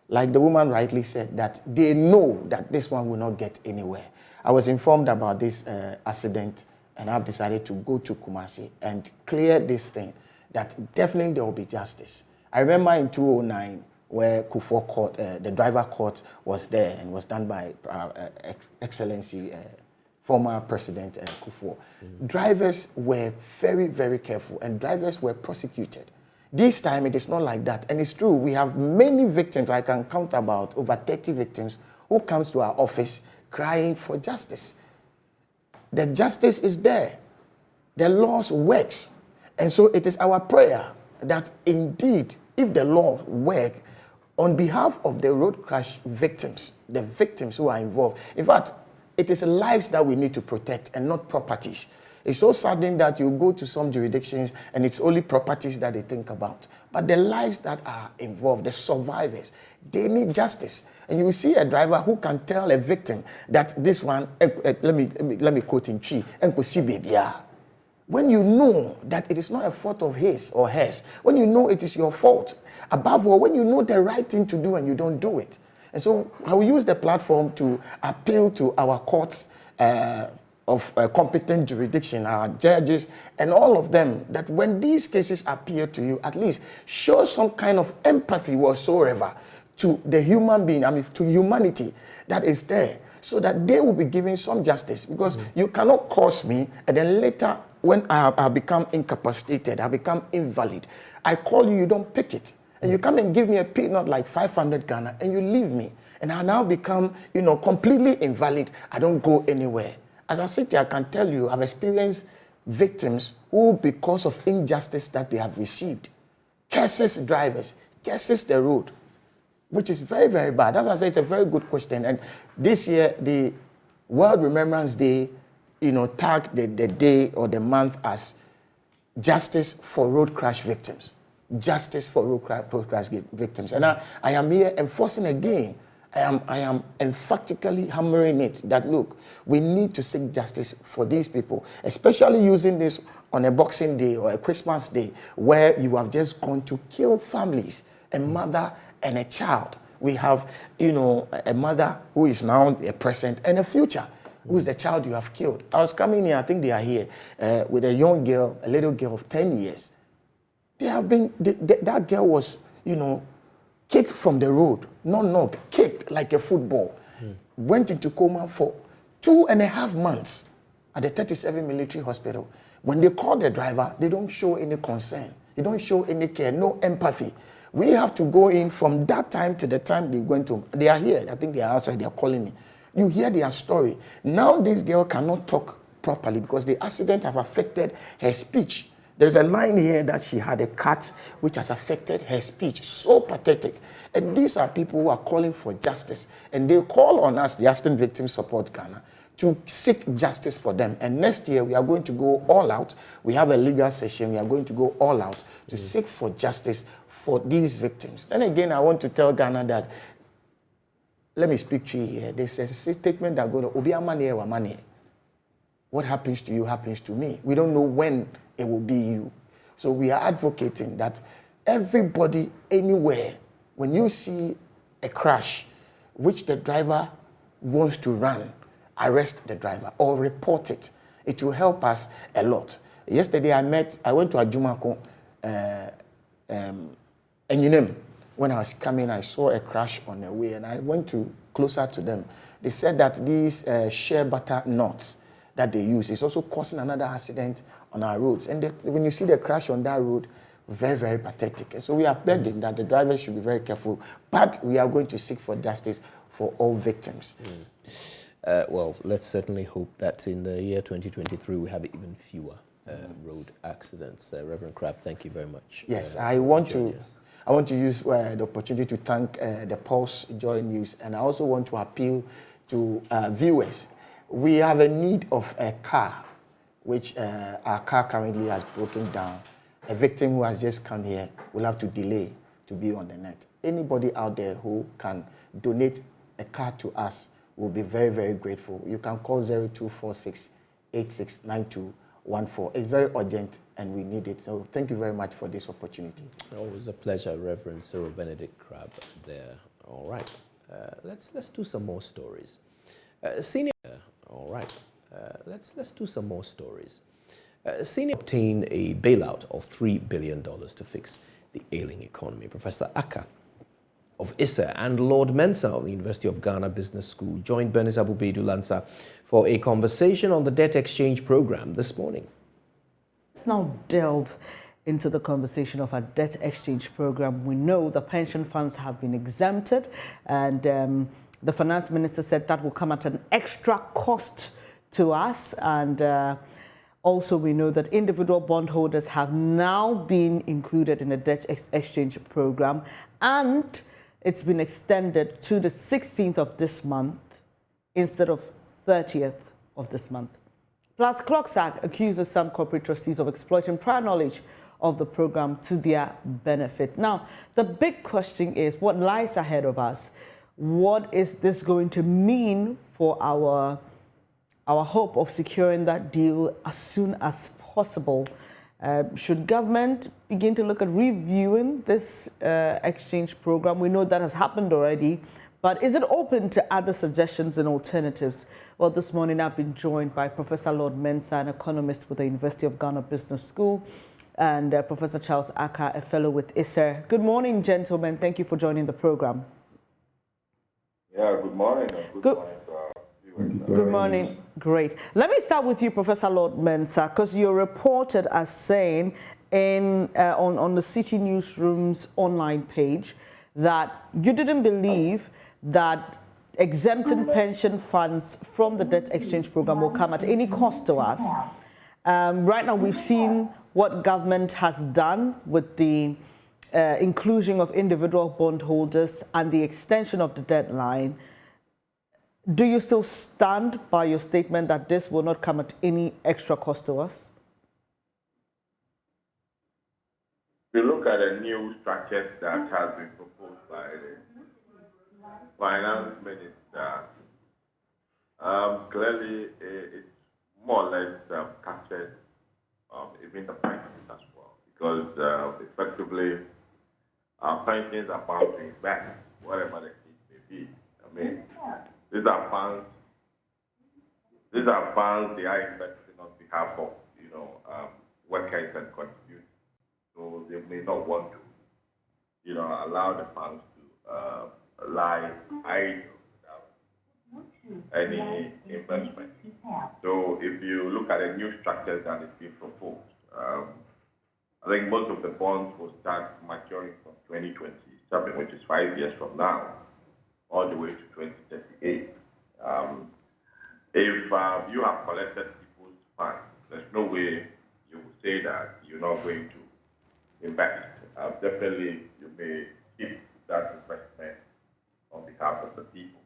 Like the woman rightly said, that they know that this one will not get anywhere. I was informed about this accident, and I've decided to go to Kumasi and clear this thing, that definitely there will be justice. I remember in 2009, where Kufuor court, the driver court was there and was done by Excellency, former President Kufuor. Drivers were very, very careful, and drivers were prosecuted. This time it is not like that, and it's true. We have many victims. I can count about over 30 victims who comes to our office crying for justice. The justice is there. The laws works, and so it is our prayer that indeed, if the law works, on behalf of the road crash victims, the victims who are involved. In fact, it is lives that we need to protect and not properties. It's so saddening that you go to some jurisdictions and it's only properties that they think about. But the lives that are involved, the survivors, they need justice. And you will see a driver who can tell a victim that this one, let me quote him, when you know that it is not a fault of his or hers, when you know it is your fault, above all, when you know the right thing to do and you don't do it. And so I will use the platform to appeal to our courts of competent jurisdiction, our judges, and all of them, that when these cases appear to you, at least show some kind of empathy whatsoever to the human being, to humanity that is there, so that they will be given some justice. Because you cannot cause me, and then later, when I become incapacitated, I become invalid, I call you, you don't pick it. And you come and give me a peanut like 500 Ghana, and you leave me. And I now become, completely invalid. I don't go anywhere. As I sit here, I can tell you, I've experienced victims who, because of injustice that they have received, curses drivers, curses the road, which is very, very bad. That's why I say it's a very good question. And this year, the World Remembrance Day, tagged the day or the month as Justice for Road Crash Victims. Justice for road crash victims. And I am here enforcing again I am emphatically hammering it that, look, we need to seek justice for these people, especially using this on a Boxing Day or a Christmas Day where you have just gone to kill families, a mother and a child. We have, a mother who is now a present and a future, who is the child you have killed. I was coming here, I think they are here, with a young girl, a little girl of 10 years. They have been, that girl was, kicked from the road, not kicked like a football. Went into coma for 2.5 months at the 37 military hospital. When they call the driver, they don't show any concern. They don't show any care, no empathy. We have to go in from that time to the time they went to. They are here. I think they are outside. They are calling me. You hear their story. Now this girl cannot talk properly because the accident have affected her speech. There's a line here that she had a cut which has affected her speech. So pathetic. And these are people who are calling for justice. And they call on us, the Accident Victim Support Ghana, to seek justice for them. And next year, we are going to go all out. We have a legal session. We are going to go all out to seek for justice for these victims. Then again, I want to tell Ghana that, let me speak to you here. There's a statement that goes, Obi amani wa mani. What happens to you happens to me. We don't know when it will be you. So we are advocating that everybody, anywhere, when you see a crash, which the driver wants to run, arrest the driver or report it. It will help us a lot. Yesterday I went to Ajumako, Enyinem. When I was coming, I saw a crash on the way and I went closer to them. They said that these shea butter nuts that they use is also causing another accident on our roads. And when you see the crash on that road, very, very pathetic. And so we are begging that the drivers should be very careful, but we are going to seek for justice for all victims.
Well, let's certainly hope that in the year 2023 we have even fewer road accidents. Reverend Crab, thank you very much.
Yes, I want to use the opportunity to thank the Pulse JoyNews, and I also want to appeal to viewers. We have a need of a car, which our car currently has broken down. A victim who has just come here will have to delay to be on the net. Anybody out there who can donate a car to us, we'll be very, very grateful. You can call 0246 869214. It's very urgent and we need it. So thank you very much for this opportunity.
Always a pleasure, Reverend Cyril Benedict Crab there. All right. Let's do some more stories. Let's do some more stories. Senior obtained a bailout of $3 billion to fix the ailing economy. Professor Aka of ISA and Lord Mensah of the University of Ghana Business School joined Bernice Abubedu Lansa for a conversation on the debt exchange program this morning.
Let's now delve into the conversation of our debt exchange program. We know the pension funds have been exempted, and the finance minister said that will come at an extra cost to us. And also, we know that individual bondholders have now been included in the debt exchange program, and it's been extended to the 16th of this month instead of 30th of this month. Plus, ClockSAG accuses some corporate trustees of exploiting prior knowledge of the program to their benefit. Now, the big question is what lies ahead of us? What is this going to mean for our hope of securing that deal as soon as possible? Should government begin to look at reviewing this exchange program? We know that has happened already, but is it open to other suggestions and alternatives? Well, this morning I've been joined by Professor Lord Mensah, an economist with the University of Ghana Business School, and Professor Charles Aka, a fellow with ISER. Good morning, gentlemen. Thank you for joining the program.
Yeah, good morning.
Good morning. Great. Let me start with you, Professor Lord Mensah, because you're reported as saying on the City Newsroom's online page that you didn't believe that exempting pension funds from the debt exchange program will come at any cost to us. Right now, we've seen what government has done with the inclusion of individual bondholders and the extension of the deadline. Do you still stand by your statement that this will not come at any extra cost to us?
If you look at the new structure that has been proposed by Finance Minister, clearly it's more or less captured even the pensions as well, because effectively our pensions are bound to invest, whatever the case may be. I mean, these are funds they are investing on behalf of, workers and contributors. So they may not want to, allow the funds to lie idle without any investment. So if you look at the new structures that is being proposed, I think most of the bonds will start maturing from 2027, which is 5 years from now, all the way to 2038. If you have collected people's funds, there's no way you will say that you're not going to invest. Definitely, you may keep that investment on behalf of the people.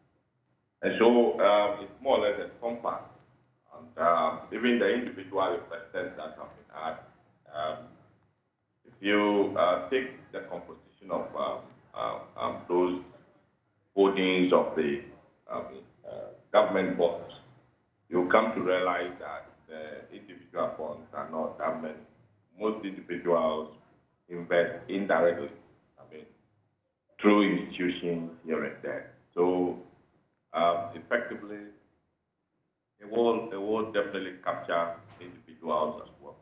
And so it's more or less a compass. And even the individual investors that have been asked, if you take the composition of those holdings of the government bonds, you'll come to realize that the individual bonds are not that many. Most individuals invest indirectly, through institutions here and there. So effectively, it will definitely capture individuals as well.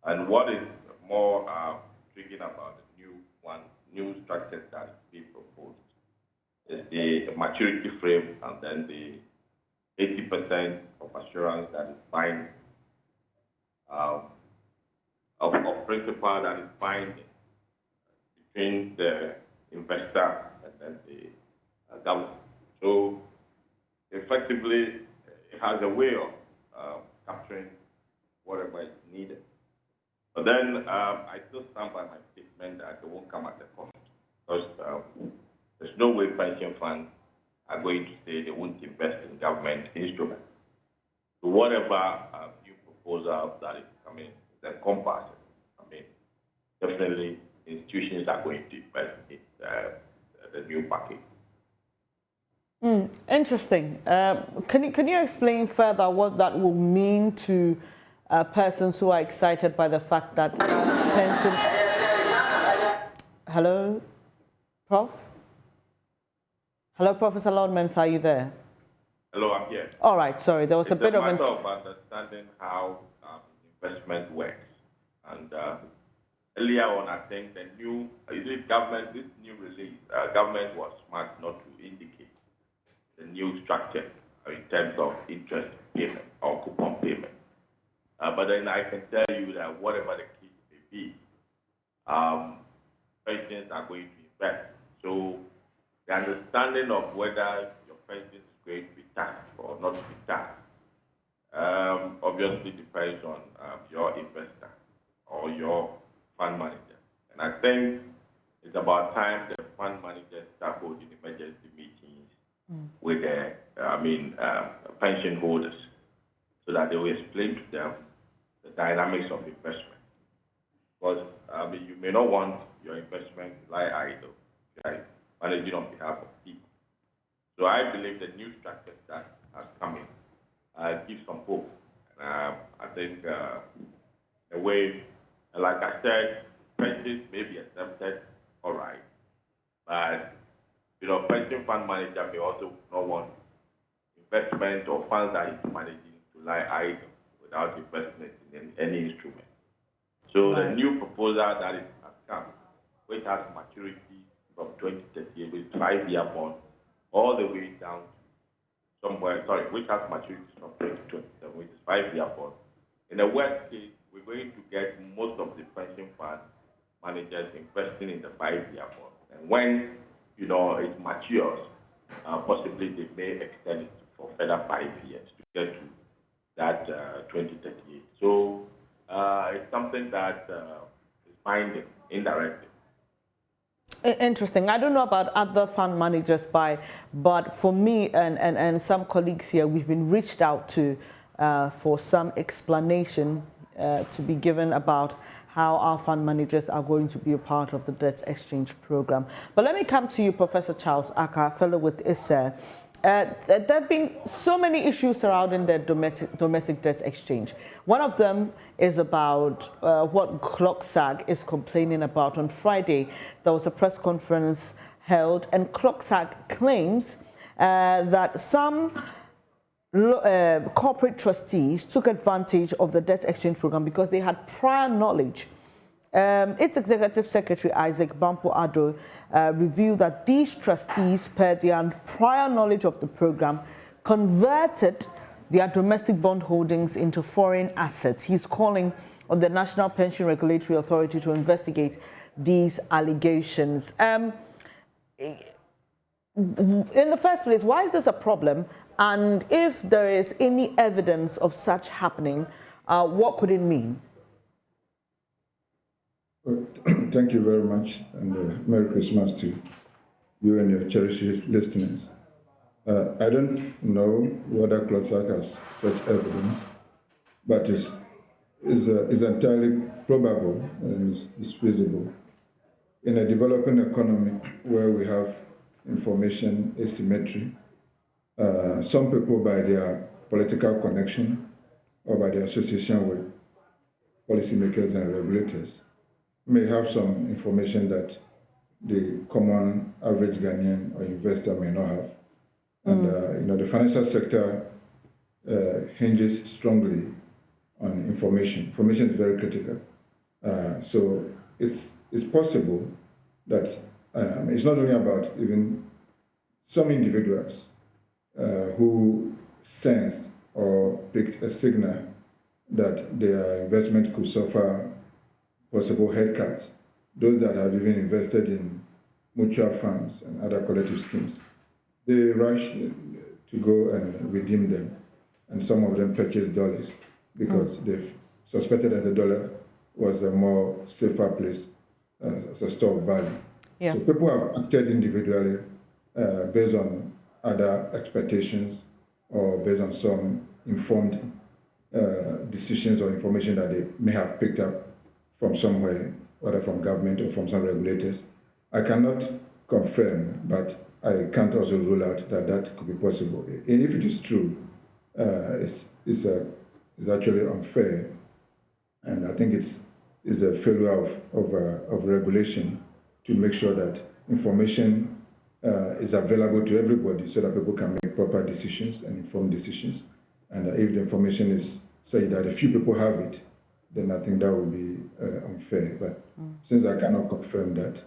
And what is more intriguing about the new structure that is being proposed is the maturity frame and then the 80% of assurance that is binding, of principle that is binding between the investor and then the government. So effectively, it has a way of capturing whatever is needed. But then I still stand by my statement that it won't come at a cost, because there's no way pension funds are going to say they won't invest in government instruments. So whatever new proposal that is coming, the compass, definitely institutions are going to invest in the new package.
Interesting. Can you explain further what that will mean to persons who are excited by the fact that pension... Hello, Prof? Hello, Professor Lordmans, are you there?
Hello, I'm here.
All right, sorry, there was a bit of...
It's a matter of understanding how investment works. And earlier on, I think the new, government, this new release, government was smart not to indicate the new structure in terms of interest payment or coupon payment. But then I can tell you that whatever the case may be, pensions are going to invest. So the understanding of whether your pension is going to be taxed or not to be taxed obviously depends on your investor or your fund manager. And I think it's about time the fund managers start holding emergency meetings with the pension holders, so that they will explain to them the dynamics of investment. Because you may not want your investment to lie idle, right? Managing on behalf of people. So I believe the new structure that has come in gives some hope. I think the way, like I said, pensions may be exempted, all right. But pension fund manager may also not want investment or funds that he's managing to lie idle without investment in any instrument. So the new proposal that has come, which has maturity from 2038 with 5-year bond, all the way down to which has maturity from 2027, which is 5-year bond. In the worst case, we're going to get most of the pension fund managers investing in the 5-year bond. And when it matures, possibly they may extend it for further 5 years to get to that 2038. So it's something that is binding indirectly.
Interesting. I don't know about other fund managers, but for me and some colleagues here, we've been reached out to for some explanation to be given about how our fund managers are going to be a part of the debt exchange program. But let me come to you, Professor Charles Aka, fellow with ISER. There have been so many issues surrounding the domestic debt exchange. One of them is about what CLOCSAG is complaining about. On Friday, there was a press conference held, and CLOCSAG claims that some corporate trustees took advantage of the debt exchange program because they had prior knowledge. Its executive secretary, Isaac Bampo-Addo, revealed that these trustees, per their prior knowledge of the program, converted their domestic bond holdings into foreign assets. He's calling on the National Pension Regulatory Authority to investigate these allegations. In the first place, why is this a problem? And if there is any evidence of such happening, what could it mean?
Well, thank you very much, and Merry Christmas to you and your cherished listeners. I don't know whether CLOCSAG has such evidence, but it's entirely probable and it's feasible. In a developing economy where we have information asymmetry, some people, by their political connection or by their association with policymakers and regulators, may have some information that the common average Ghanaian or investor may not have. And the financial sector hinges strongly on information. Information is very critical. So it's possible that it's not only about even some individuals who sensed or picked a signal that their investment could suffer possible head cuts, those that have even invested in mutual funds and other collective schemes. They rush to go and redeem them, and some of them purchase dollars because they've suspected that the dollar was a more safer place as a store of value. Yeah. So people have acted individually based on other expectations or based on some informed decisions or information that they may have picked up from somewhere, whether from government or from some regulators. I cannot confirm, but I can't also rule out that that could be possible. And if it is true, it's actually unfair, and I think it's a failure of regulation to make sure that information is available to everybody so that people can make proper decisions and informed decisions. And if the information is such that a few people have it, then I think that would be unfair. But since I cannot confirm that,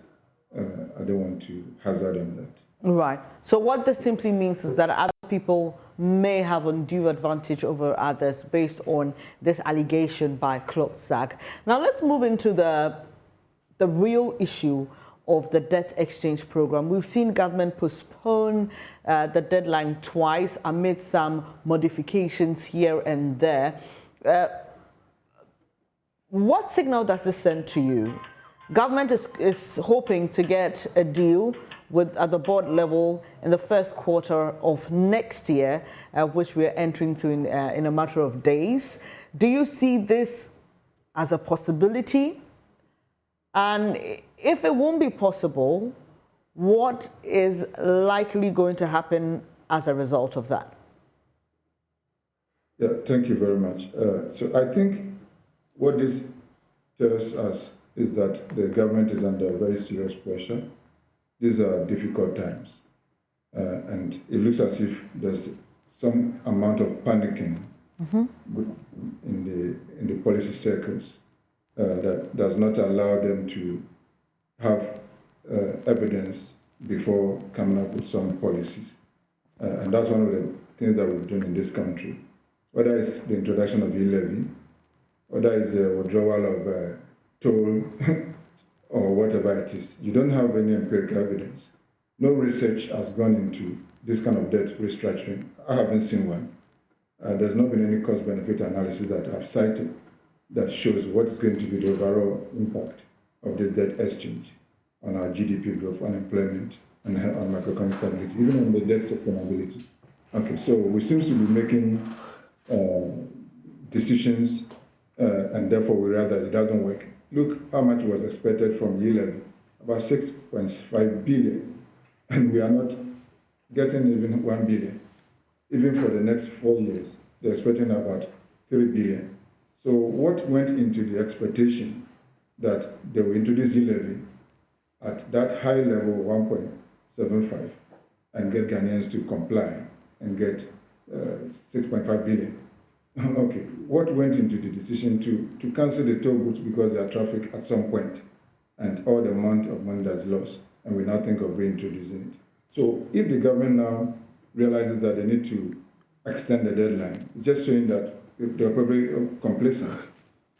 I don't want to hazard on that.
Right. So what this simply means is that other people may have undue advantage over others based on this allegation by CLOCSAG. Now let's move into the real issue of the debt exchange program. We've seen government postpone the deadline twice amid some modifications here and there. What signal does this send to you? Government is hoping to get a deal at the board level in the first quarter of next year, which we are entering to in a matter of days. Do you see this as a possibility? And if it won't be possible, what is likely going to happen as a result of that?
Yeah, thank you very much. So I think what this tells us is that the government is under very serious pressure. These are difficult times. And it looks as if there's some amount of panicking in the policy circles that does not allow them to have evidence before coming up with some policies. And that's one of the things that we've done in this country, whether it's the introduction of e-levy, whether it's the withdrawal of toll or whatever it is. You don't have any empirical evidence. No research has gone into this kind of debt restructuring. I haven't seen one. There's not been any cost-benefit analysis that I've cited that shows what is going to be the overall impact of this debt exchange on our GDP growth, unemployment, and on macroeconomic stability, even on the debt sustainability. Okay, so we seem to be making decisions, and therefore we realize that it doesn't work. look how much was expected from year levy, about 6.5 billion, and we are not getting even 1 billion. Even for the next 4 years, they're expecting about 3 billion. So what went into the expectation that they will introduce year levy at that high level, 1.75, and get Ghanaians to comply and get 6.5 billion? Okay, what went into the decision to cancel the toll booths because there are traffic at some point and all the amount of money that's lost, and we now think of reintroducing it? So if the government now realizes that they need to extend the deadline, it's just showing that they're probably complacent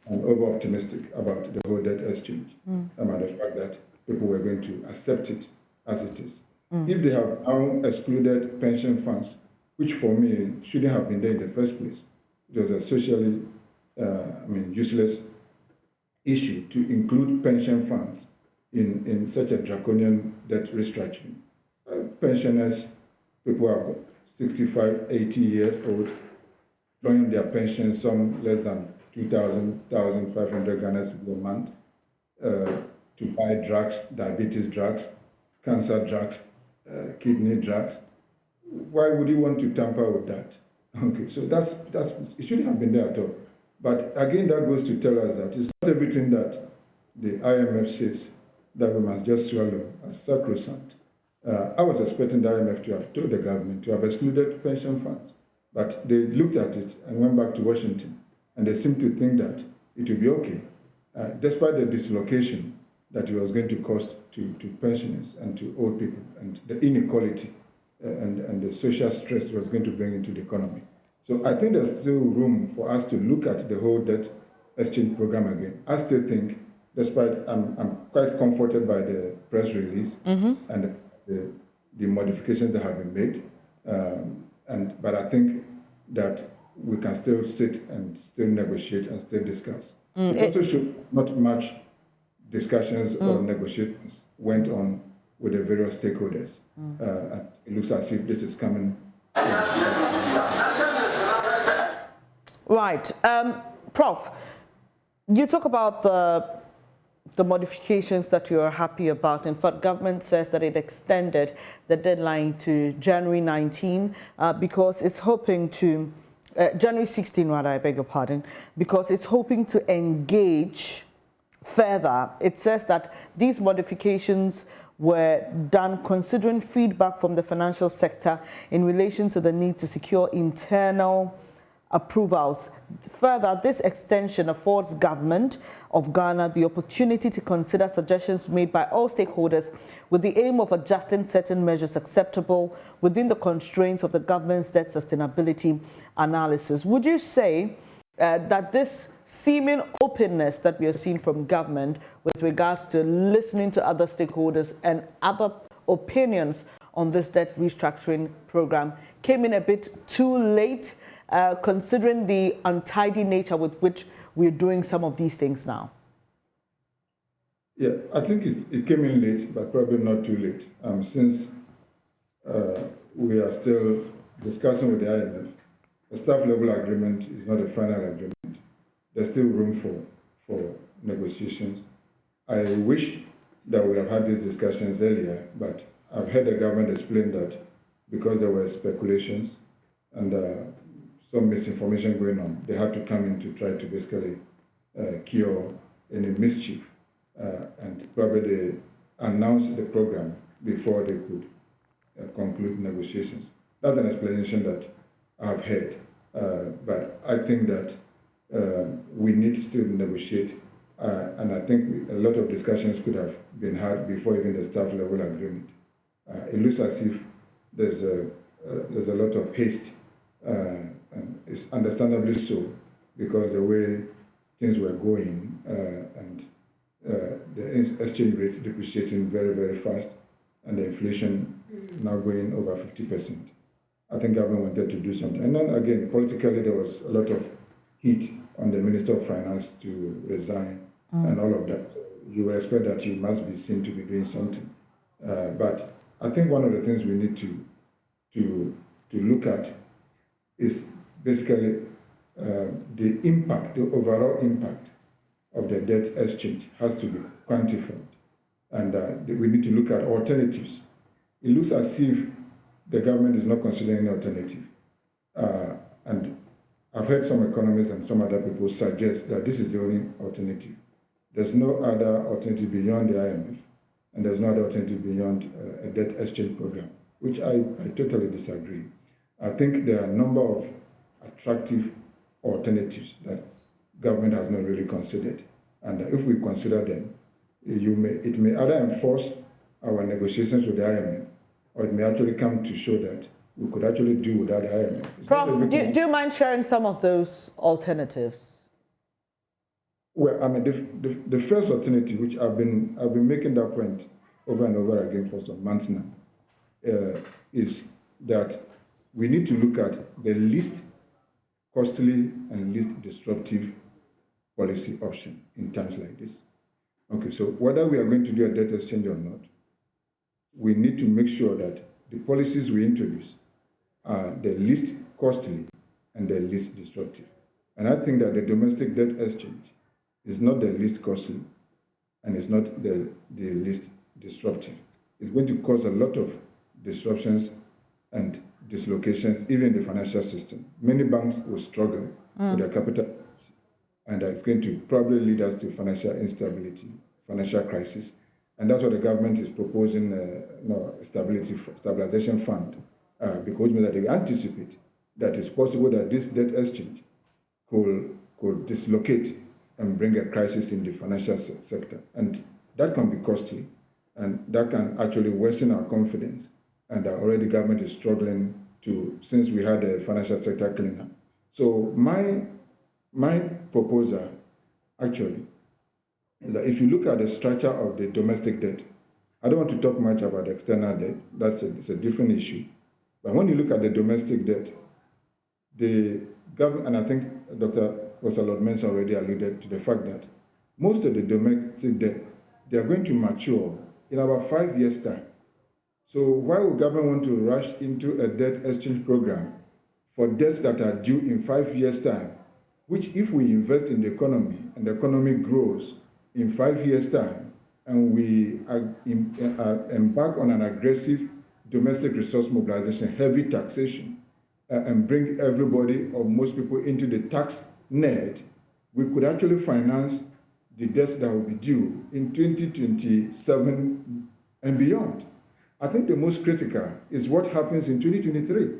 and over-optimistic about the whole debt exchange, about the fact that people were going to accept it as it is. If they have now excluded pension funds, which for me shouldn't have been there in the first place, it was a socially, useless issue to include pension funds in such a draconian debt restructuring. Pensioners, people are 65, 80 years old, drawing their pension, some less than 2,000, 1,500 Ghana cedis a month, to buy drugs, diabetes drugs, cancer drugs, kidney drugs. Why would you want to tamper with that? Okay, so that's it shouldn't have been there at all. But again, that goes to tell us that it's not everything that the IMF says that we must just swallow as sacrosanct. I was expecting the IMF to have told the government to have excluded pension funds, but they looked at it and went back to Washington, and they seemed to think that it would be okay, despite the dislocation that it was going to cost to pensioners and to old people, and the inequality and the social stress it was going to bring into the economy. So I think there's still room for us to look at the whole debt exchange program again. I still think, despite I'm quite comforted by the press release and the modifications that have been made, but I think that we can still sit and still negotiate and still discuss. It also should not much discussions or negotiations went on with the various stakeholders. It looks as if this is coming.
Right. Prof, you talk about the modifications that you are happy about. In fact, government says that it extended the deadline to January 19 because it's hoping to, January 16 rather, I beg your pardon, because it's hoping to engage further. It says that these modifications were done considering feedback from the financial sector in relation to the need to secure internal approvals. Further, this extension affords government of Ghana the opportunity to consider suggestions made by all stakeholders with the aim of adjusting certain measures acceptable within the constraints of the government's debt sustainability analysis. Would you say that this seeming openness that we are seeing from government with regards to listening to other stakeholders and other opinions on this debt restructuring program came in a bit too late, considering the untidy nature with which we're doing some of these things now?
Yeah, I think it came in late, but probably not too late. Since we are still discussing with the IMF, the staff level agreement is not a final agreement. There's still room for negotiations. I wish that we have had these discussions earlier, but I've heard the government explain that because there were speculations and some misinformation going on, they had to come in to try to basically cure any mischief. And probably they announced the program before they could conclude negotiations. That's an explanation that I've heard. But I think that we need to still negotiate. And I think a lot of discussions could have been had before even the staff level agreement. It looks as if there's a lot of haste, and it's understandably so, because the way things were going and the exchange rate depreciating very, very fast, and the inflation now going over 50%. I think government wanted to do something. And then again, politically, there was a lot of heat on the Minister of Finance to resign and all of that. So you would expect that he must be seen to be doing something. But I think one of the things we need to look at is basically the impact, the overall impact of the debt exchange has to be quantified. And we need to look at alternatives. It looks as if the government is not considering any alternative. And I've heard some economists and some other people suggest that this is the only alternative. There's no other alternative beyond the IMF, and there's no other alternative beyond a debt exchange program, which I totally disagree. I think there are a number of attractive alternatives that government has not really considered. And if we consider them, it may either enforce our negotiations with the IMF, or it may actually come to show that we could actually do without the IMF.
Prof, do you mind sharing some of those alternatives?
Well, I mean, the first alternative, which I've been making that point over and over again for some months now, is that we need to look at the least costly and least disruptive policy option in times like this. Okay, so whether we are going to do a debt exchange or not, we need to make sure that the policies we introduce are the least costly and the least disruptive. And I think that the domestic debt exchange is not the least costly and it's not the least disruptive. It's going to cause a lot of disruptions and dislocations, even in the financial system. Many banks will struggle with their capital, and it's going to probably lead us to financial instability, financial crisis. And that's what the government is proposing, stabilization fund, because that they anticipate that it's possible that this debt exchange could dislocate and bring a crisis in the financial sector. And that can be costly, and that can actually worsen our confidence. And already government is struggling since we had a financial sector cleanup. So my proposal, actually, is that if you look at the structure of the domestic debt, I don't want to talk much about the external debt. It's a different issue. But when you look at the domestic debt, the government, and I think Dr. Lord Mensah already alluded to the fact that most of the domestic debt, they are going to mature in about 5 years' time. So why would government want to rush into a debt exchange program for debts that are due in 5 years' time, which if we invest in the economy and the economy grows in 5 years' time, and we embark on an aggressive domestic resource mobilization, heavy taxation, and bring everybody or most people into the tax net, we could actually finance the debts that will be due in 2027 and beyond. I think the most critical is what happens in 2023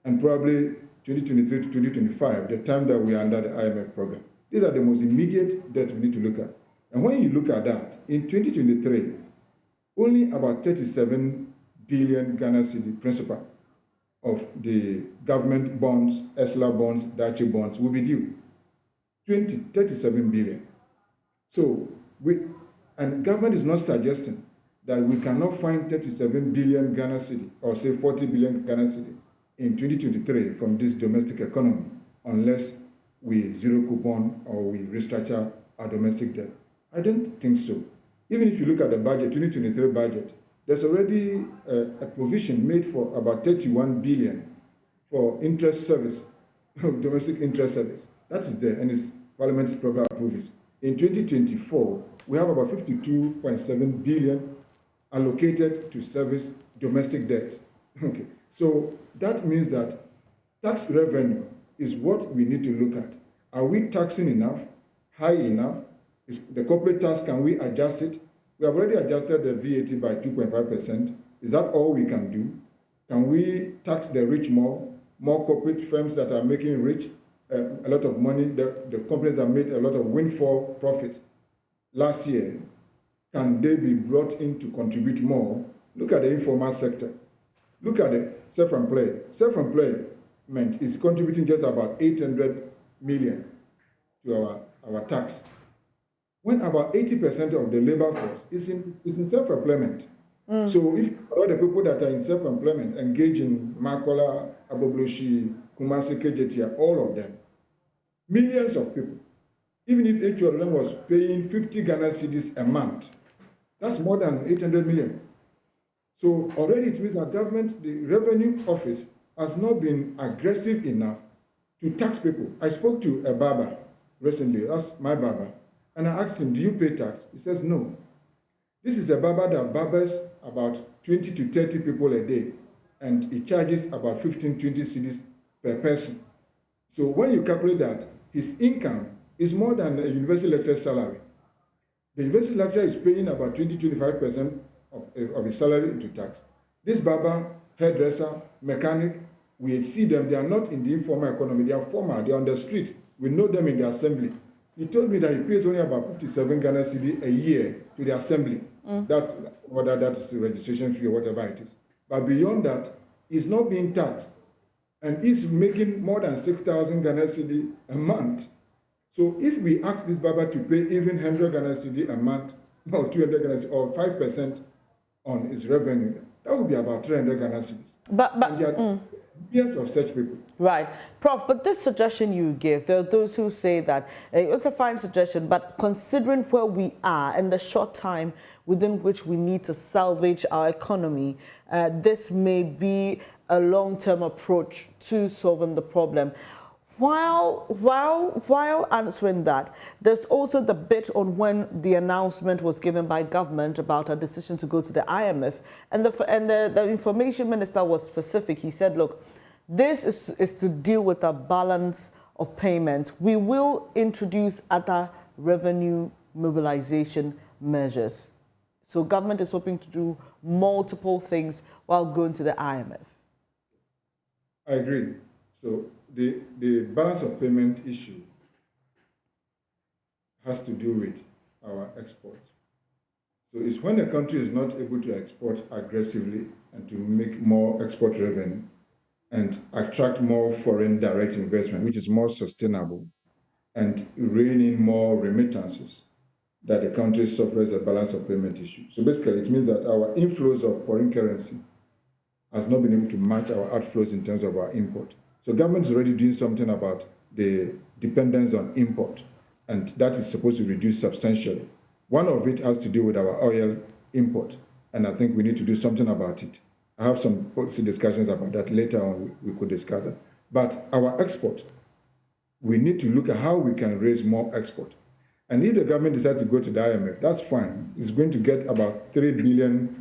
and probably 2023 to 2025, the time that we are under the IMF program. These are the most immediate debts we need to look at. And when you look at that, in 2023, only about 37 billion Ghana cedi principal of the government bonds, ESLA bonds, Dachi bonds will be due. 37 billion. So, and government is not suggesting that we cannot find 37 billion Ghana cedi or say 40 billion Ghana cedi in 2023 from this domestic economy unless we zero coupon or we restructure our domestic debt. I don't think so. Even if you look at the budget, 2023 budget, there's already a provision made for about 31 billion for interest service, domestic interest service. That is there, and it's Parliament's program approved it. In 2024, we have about 52.7 billion allocated to service domestic debt. Okay, so that means that tax revenue is what we need to look at. Are we taxing enough, high enough? Is the corporate tax, can we adjust it? We have already adjusted the VAT by 2.5%. Is that all we can do? Can we tax the rich more corporate firms that are making rich a lot of money, the companies that made a lot of windfall profits last year, can they be brought in to contribute more? Look at the informal sector. Look at the self-employed. Self-employment is contributing just about 800 million to our tax, when about 80% of the labor force is in self-employment. So if all the people that are in self-employment engage in Makola, Abobloshi, Kumasi, Kejetia, all of them, millions of people, even if each of them was paying 50 Ghana cedis a month, that's more than 800 million. So already it means that government, the revenue office, has not been aggressive enough to tax people. I spoke to a barber recently, that's my barber, And I asked him, do you pay tax? He says, no. This is a barber that barbers about 20 to 30 people a day, and he charges about 15, 20 cedis per person. So when you calculate that, his income is more than a university lecturer's salary. The university lecturer is paying about 20-25% of his salary into tax. This barber, hairdresser, mechanic, we see them, they are not in the informal economy, they are formal, they are on the street. We know them in the assembly. He told me that he pays only about 57 Ghana cedi a year to the assembly. That's whether that's the registration fee or whatever it is. But beyond that, he's not being taxed. And he's making more than 6,000 Ghana cedi a month. So if we ask this barber to pay even 100 Ghana cedi a month, or 200 Ghana cedi, or 5% on his revenue, that would be about 300 Ghana cedis.
But
there are millions of such people.
Right. Prof, but this suggestion you give, there are those who say that it's a fine suggestion, but considering where we are and the short time within which we need to salvage our economy, this may be a long-term approach to solving the problem. While answering that, there's also the bit on when the announcement was given by government about a decision to go to the IMF, and the information minister was specific. He said, look, this is to deal with a balance of payments. We will introduce other revenue mobilization measures. So government is hoping to do multiple things while going to the IMF.
I agree. So the balance of payment issue has to do with our exports. So it's when a country is not able to export aggressively and to make more export revenue and attract more foreign direct investment, which is more sustainable, and rein in more remittances, that the country suffers a balance of payment issue. So basically, it means that our inflows of foreign currency has not been able to match our outflows in terms of our import. So government is already doing something about the dependence on import, and that is supposed to reduce substantially. One of it has to do with our oil import, and I think we need to do something about it. I have some policy discussions about that later on. We could discuss that. But our export, we need to look at how we can raise more export. And if the government decides to go to the IMF, that's fine. It's going to get about $3 billion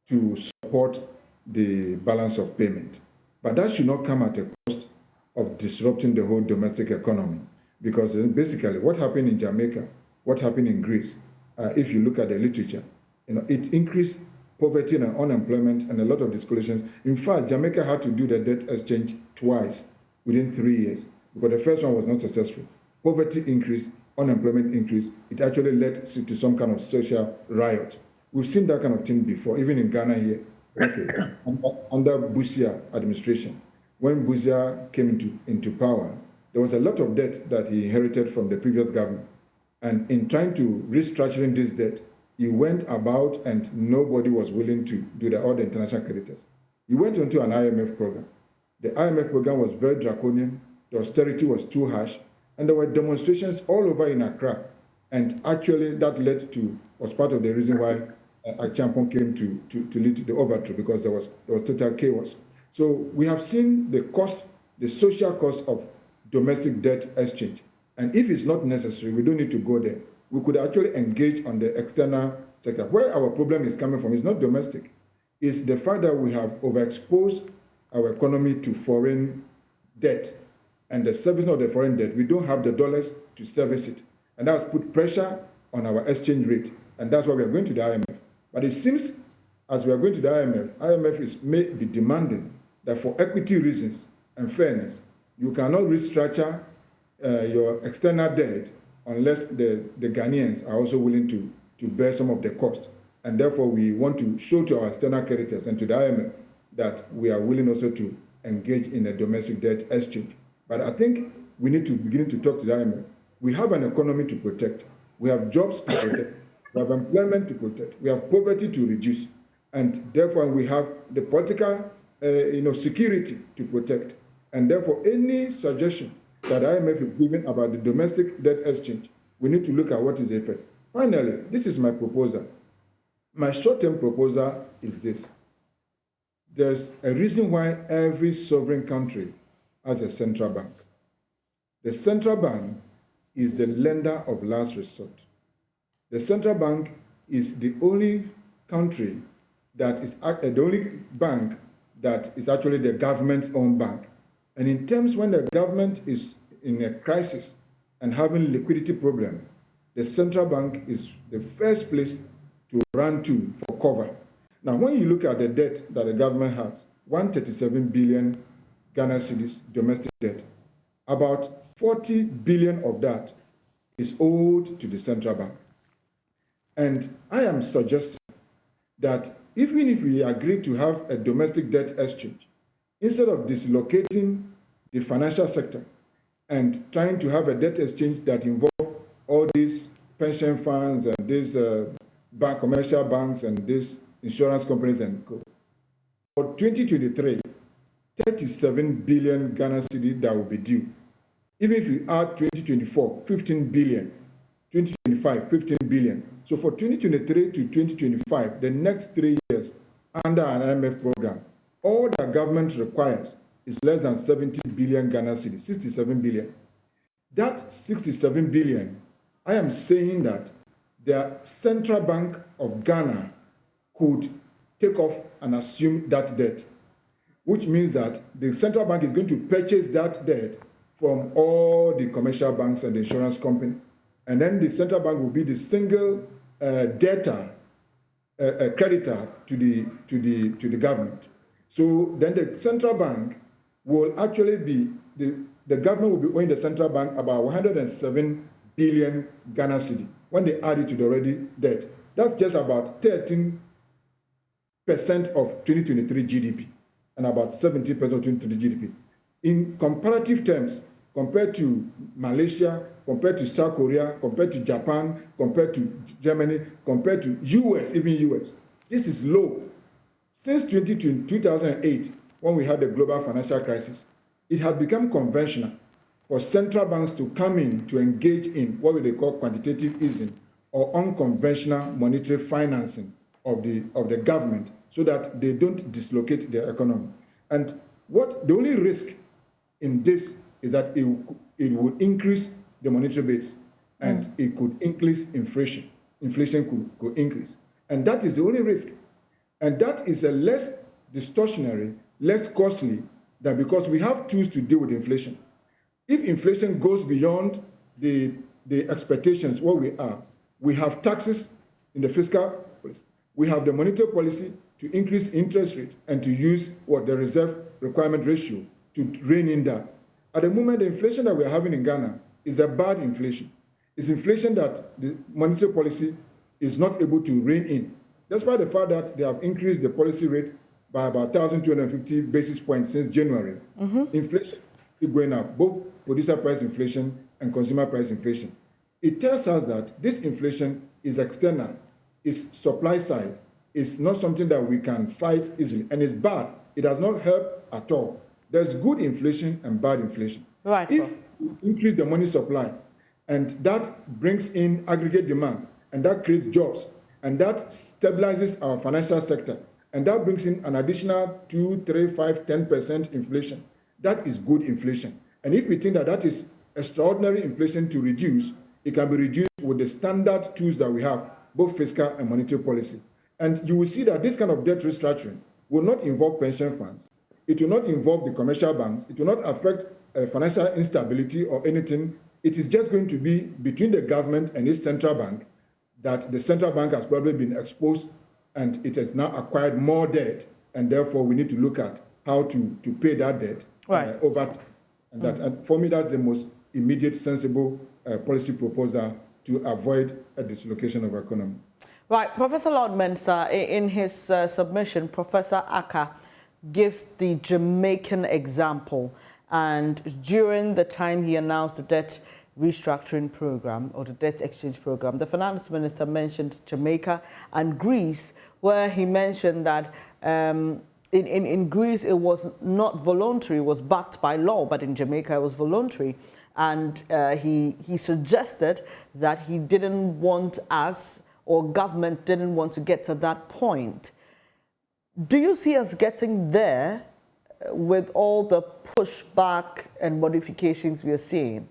to support the balance of payment. But that should not come at a cost of disrupting the whole domestic economy. Because basically what happened in Jamaica, what happened in Greece, if you look at the literature, it increased poverty and unemployment and a lot of discolorations. In fact, Jamaica had to do the debt exchange twice within 3 years because the first one was not successful. Poverty increased, unemployment increased. It actually led to some kind of social riot. We've seen that kind of thing before, even in Ghana here. Okay, under Busia administration, when Busia came into power, there was a lot of debt that he inherited from the previous government. And in trying to restructuring this debt, he went about and nobody was willing to do that, all the international creditors. He went into an IMF program. The IMF program was very draconian, the austerity was too harsh, and there were demonstrations all over in Accra. And actually that was part of the reason why Achampon came to lead to the overthrow, because there was total chaos. So we have seen the cost, the social cost of domestic debt exchange. And if it's not necessary, we don't need to go there. We could actually engage on the external sector. Where our problem is coming from is not domestic. It's the fact that we have overexposed our economy to foreign debt. And the servicing of the foreign debt, we don't have the dollars to service it. And that's put pressure on our exchange rate. And that's why we are going to the IMF. But it seems as we are going to the IMF may be demanding that for equity reasons and fairness, you cannot restructure your external debt unless the Ghanaians are also willing to bear some of the cost. And therefore, we want to show to our external creditors and to the IMF that we are willing also to engage in a domestic debt exchange. But I think we need to begin to talk to the IMF. We have an economy to protect. We have jobs to protect. We have employment to protect. We have poverty to reduce. And therefore, we have the political security to protect. And therefore, any suggestion that IMF is giving about the domestic debt exchange, we need to look at what is the effect. Finally, this is my proposal. My short-term proposal is this. There's a reason why every sovereign country has a central bank. The central bank is the lender of last resort. The central bank is the only country that is the only bank that is actually the government's own bank. And in terms when the government is in a crisis and having liquidity problem, the central bank is the first place to run to for cover. Now, when you look at the debt that the government has, 137 billion Ghana cedis domestic debt, about 40 billion of that is owed to the central bank. And I am suggesting that even if we agree to have a domestic debt exchange, instead of dislocating the financial sector and trying to have a debt exchange that involves all these pension funds and these commercial banks and these insurance companies and co. For 2023, 37 billion Ghana cedi that will be due. Even if we add 2024, 15 billion, 2025, 15 billion. So for 2023 to 2025, the next 3 years under an IMF program, all the government requires is less than 70 billion Ghana cedi, 67 billion. That 67 billion, I am saying that the Central Bank of Ghana could take off and assume that debt, which means that the central bank is going to purchase that debt from all the commercial banks and the insurance companies. And then the central bank will be the single creditor to the government. So then the central bank will actually be, the government will be owing the central bank about 107 billion Ghana cedi when they add it to the already debt. That's just about 13% of 2023 GDP and about 70% of 2023 GDP. In comparative terms, compared to Malaysia, compared to South Korea, compared to Japan, compared to Germany, compared to US, even US, this is low. Since 2008, when we had the global financial crisis, it had become conventional for central banks to come in to engage in what they call quantitative easing or unconventional monetary financing of the government so that they don't dislocate their economy. And the only risk in this is that it would increase the monetary base and it could increase inflation. Inflation could increase. And that is the only risk. And that is a less distortionary, less costly than because we have tools to deal with inflation. If inflation goes beyond the expectations where we are, we have taxes in the fiscal policy. We have the monetary policy to increase interest rate and to use the reserve requirement ratio to rein in that. At the moment, the inflation that we're having in Ghana is a bad inflation. It's inflation that the monetary policy is not able to rein in. Despite the fact that they have increased the policy rate by about 1,250 basis points since January, inflation is still going up, both producer price inflation and consumer price inflation. It tells us that this inflation is external, it's supply side, it's not something that we can fight easily, and it's bad. It does not help at all. There's good inflation and bad inflation.
Right.
If we increase the money supply, and that brings in aggregate demand, and that creates jobs, and that stabilizes our financial sector, and that brings in an additional 2, 3, 5, 10% inflation, that is good inflation. And if we think that that is extraordinary inflation to reduce, it can be reduced with the standard tools that we have, both fiscal and monetary policy. And you will see that this kind of debt restructuring will not involve pension funds. It will not involve the commercial banks. It will not affect financial instability or anything. It is just going to be between the government and its central bank that the central bank has probably been exposed and it has now acquired more debt. And therefore, we need to look at how to pay that debt over time. And, and for me, that's the most immediate, sensible policy proposal to avoid a dislocation of economy.
Right. Professor Lord Mensah, in his submission, Professor Aka gives the Jamaican example. And during the time he announced the debt restructuring program or the debt exchange program, the finance minister mentioned Jamaica and Greece, where he mentioned that in Greece it was not voluntary, it was backed by law, but in Jamaica it was voluntary. And he suggested that he didn't want us, or government didn't want to get to that point. Do you see us getting there with all the pushback and modifications we are seeing?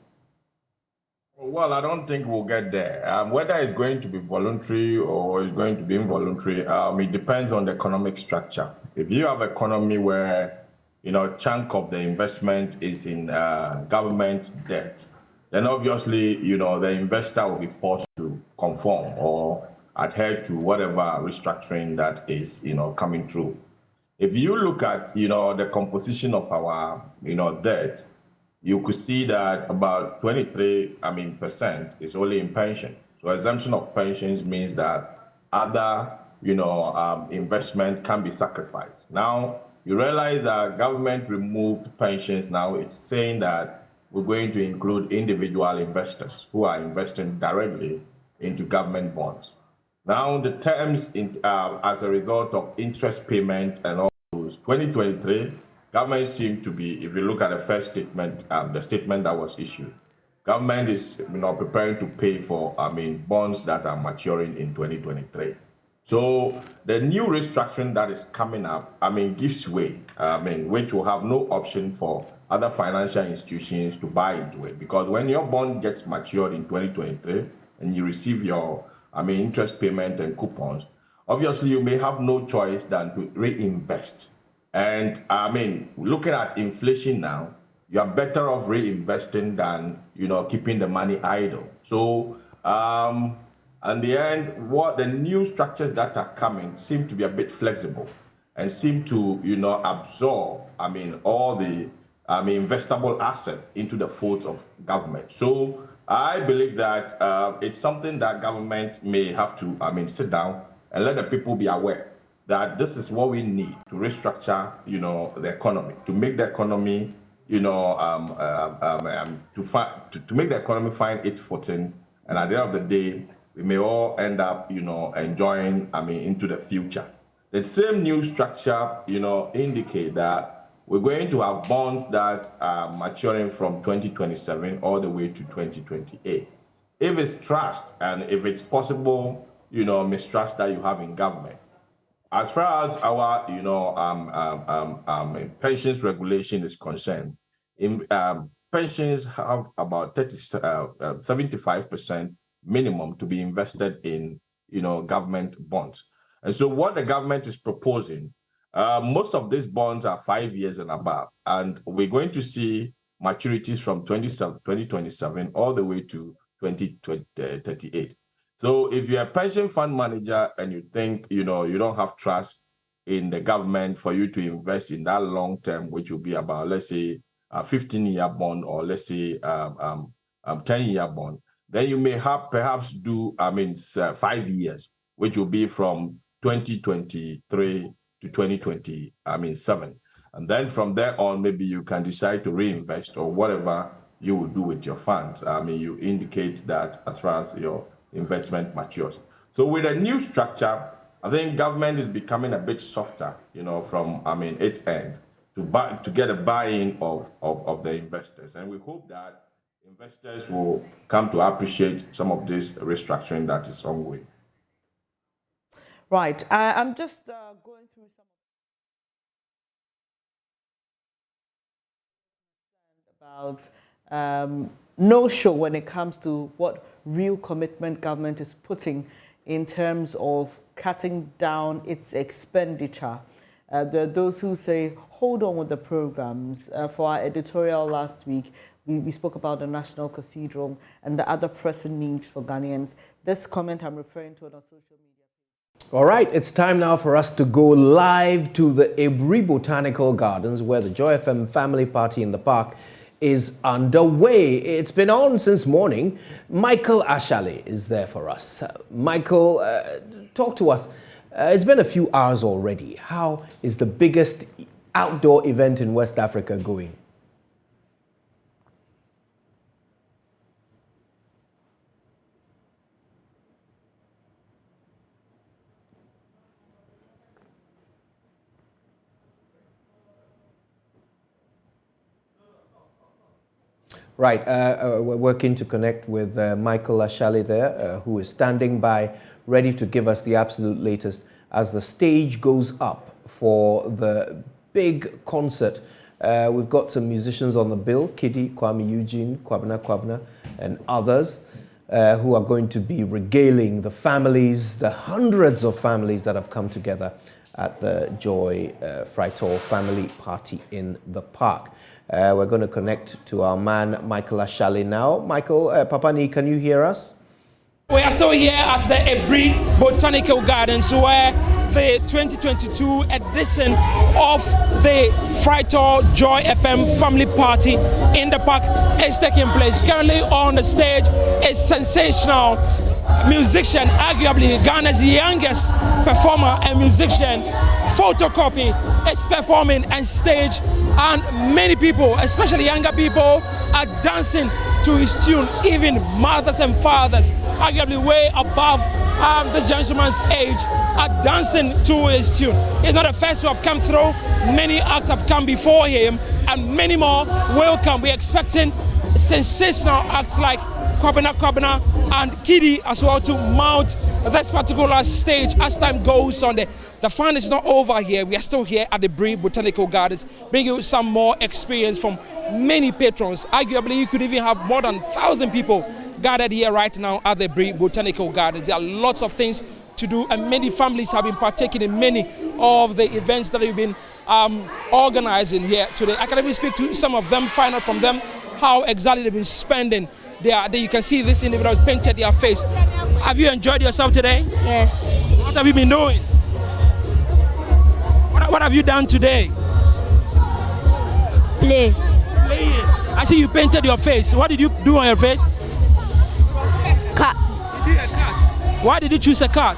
Well, I don't think we'll get there. Whether it's going to be voluntary or it's going to be involuntary, it depends on the economic structure. If you have an economy where, a chunk of the investment is in government debt, then obviously, the investor will be forced to conform or adhere to whatever restructuring that is, coming through. If you look at, the composition of our, debt, you could see that about 23% is only in pension. So exemption of pensions means that other, investment can be sacrificed. Now, you realize that government removed pensions. Now it's saying that we're going to include individual investors who are investing directly into government bonds. Now, the terms as a result of interest payment and all those, 2023, government seemed to be, if you look at the first statement, the statement that was issued, government is preparing to pay for, bonds that are maturing in 2023. So the new restructuring that is coming up, gives way, which will have no option for other financial institutions to buy into it. Because when your bond gets matured in 2023 and you receive your, interest payment and coupons, obviously you may have no choice than to reinvest. And looking at inflation now, you are better off reinvesting than, keeping the money idle. So, in the end, what the new structures that are coming seem to be a bit flexible and seem to, absorb, all the, investable assets into the folds of government. So I believe that it's something that government may have to, sit down and let the people be aware that this is what we need to restructure, the economy, to make the economy, to make the economy find its footing. And at the end of the day, we may all end up, enjoying, into the future. The same new structure, indicate that we're going to have bonds that are maturing from 2027 all the way to 2028. If it's trust and if it's possible, mistrust that you have in government, as far as our, pensions regulation is concerned, pensions have about 75% minimum to be invested in, government bonds. And so what the government is proposing, most of these bonds are 5 years and above, and we're going to see maturities from 2027 all the way to 2038. So if you're a pension fund manager and you think, you don't have trust in the government for you to invest in that long term, which will be about, let's say, a 15-year bond or let's say 10-year bond, then you may have perhaps do, 5 years, which will be from 2023 to 2027. And then from there on, maybe you can decide to reinvest or whatever you will do with your funds. You indicate that as far as your investment matures. So with a new structure, I think government is becoming a bit softer, from its end to get a buy-in of the investors. And we hope that investors will come to appreciate some of this restructuring that is ongoing.
Right. I'm just going through some about no show when it comes to what real commitment government is putting in terms of cutting down its expenditure. There are those who say, hold on with the programs. For our editorial last week, we spoke about the National Cathedral and the other pressing needs for Ghanaians. This comment I'm referring to on our social media.
All right, it's time now for us to go live to the Ebri Botanical Gardens, where the Joy FM family party in the park is underway. It's been on since morning. Michael Ashale is there for us. Michael, talk to us. It's been a few hours already. How is the biggest outdoor event in West Africa going? Right, we're working to connect with Michael Ashale there, who is standing by, ready to give us the absolute latest as the stage goes up for the big concert. We've got some musicians on the bill, Kiddy, Kwame Eugene, Kwabena, and others who are going to be regaling the families, the hundreds of families that have come together at the Joy Fritor family party in the park. We're going to connect to our man, Michael Ashale now. Michael, Papani, can you hear us?
We are still here at the Ebri Botanical Gardens where the 2022 edition of the Fritor Joy FM family party in the park is taking place. Currently on the stage is sensational musician, arguably Ghana's youngest performer and musician, Photocopy, is performing on stage, and many people, especially younger people, are dancing to his tune. Even mothers and fathers, arguably way above this gentleman's age, are dancing to his tune. He's not the first to have come through. Many acts have come before him, and many more will come. We're expecting sensational acts like Kwabena and Kiddy as well to mount this particular stage as time goes on. The fun is not over here. We are still here at the Bree Botanical Gardens, bringing you some more experience from many patrons. Arguably, you could even have more than 1,000 people gathered here right now at the Bree Botanical Gardens. There are lots of things to do, and many families have been partaking in many of the events that we've been organizing here today. I can even speak to some of them, find out from them how exactly they've been spending their day. You can see this individual painted their face. Have you enjoyed yourself today?
Yes.
What have you been doing? What have you done today?
Play.
Playing. I see you painted your face. What did you do on your face?
Cat.
You did a cat. Why did you choose a cat?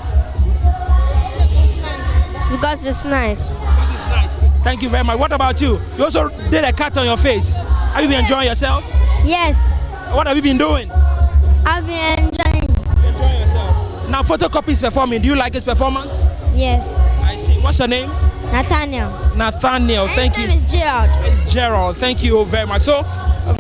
Because it's nice.
Because it's nice. Thank you very much. What about you? You also did a cat on your face. Have you been enjoying yourself?
Yes.
What have you been doing?
I've been enjoying.
Enjoying yourself. Now Photocopy is performing. Do you like his performance?
Yes.
I see. What's your name?
Nathaniel.
Nathaniel, thank you.
His name is Gerald.
It's Gerald, thank you very much. So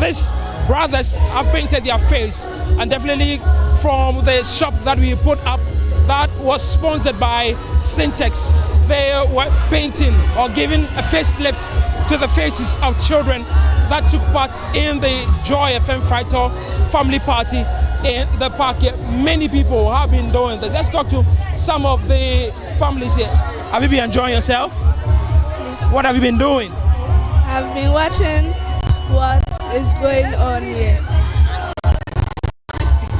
these brothers have painted their face, and definitely from the shop that we put up that was sponsored by Syntex, they were painting or giving a facelift to the faces of children that took part in the Joy FM Fritor family party in the park here. Many people have been doing this. Let's talk to some of the families here. Have you been enjoying yourself?
Please.
What have you been doing?
I've been watching what is going on here.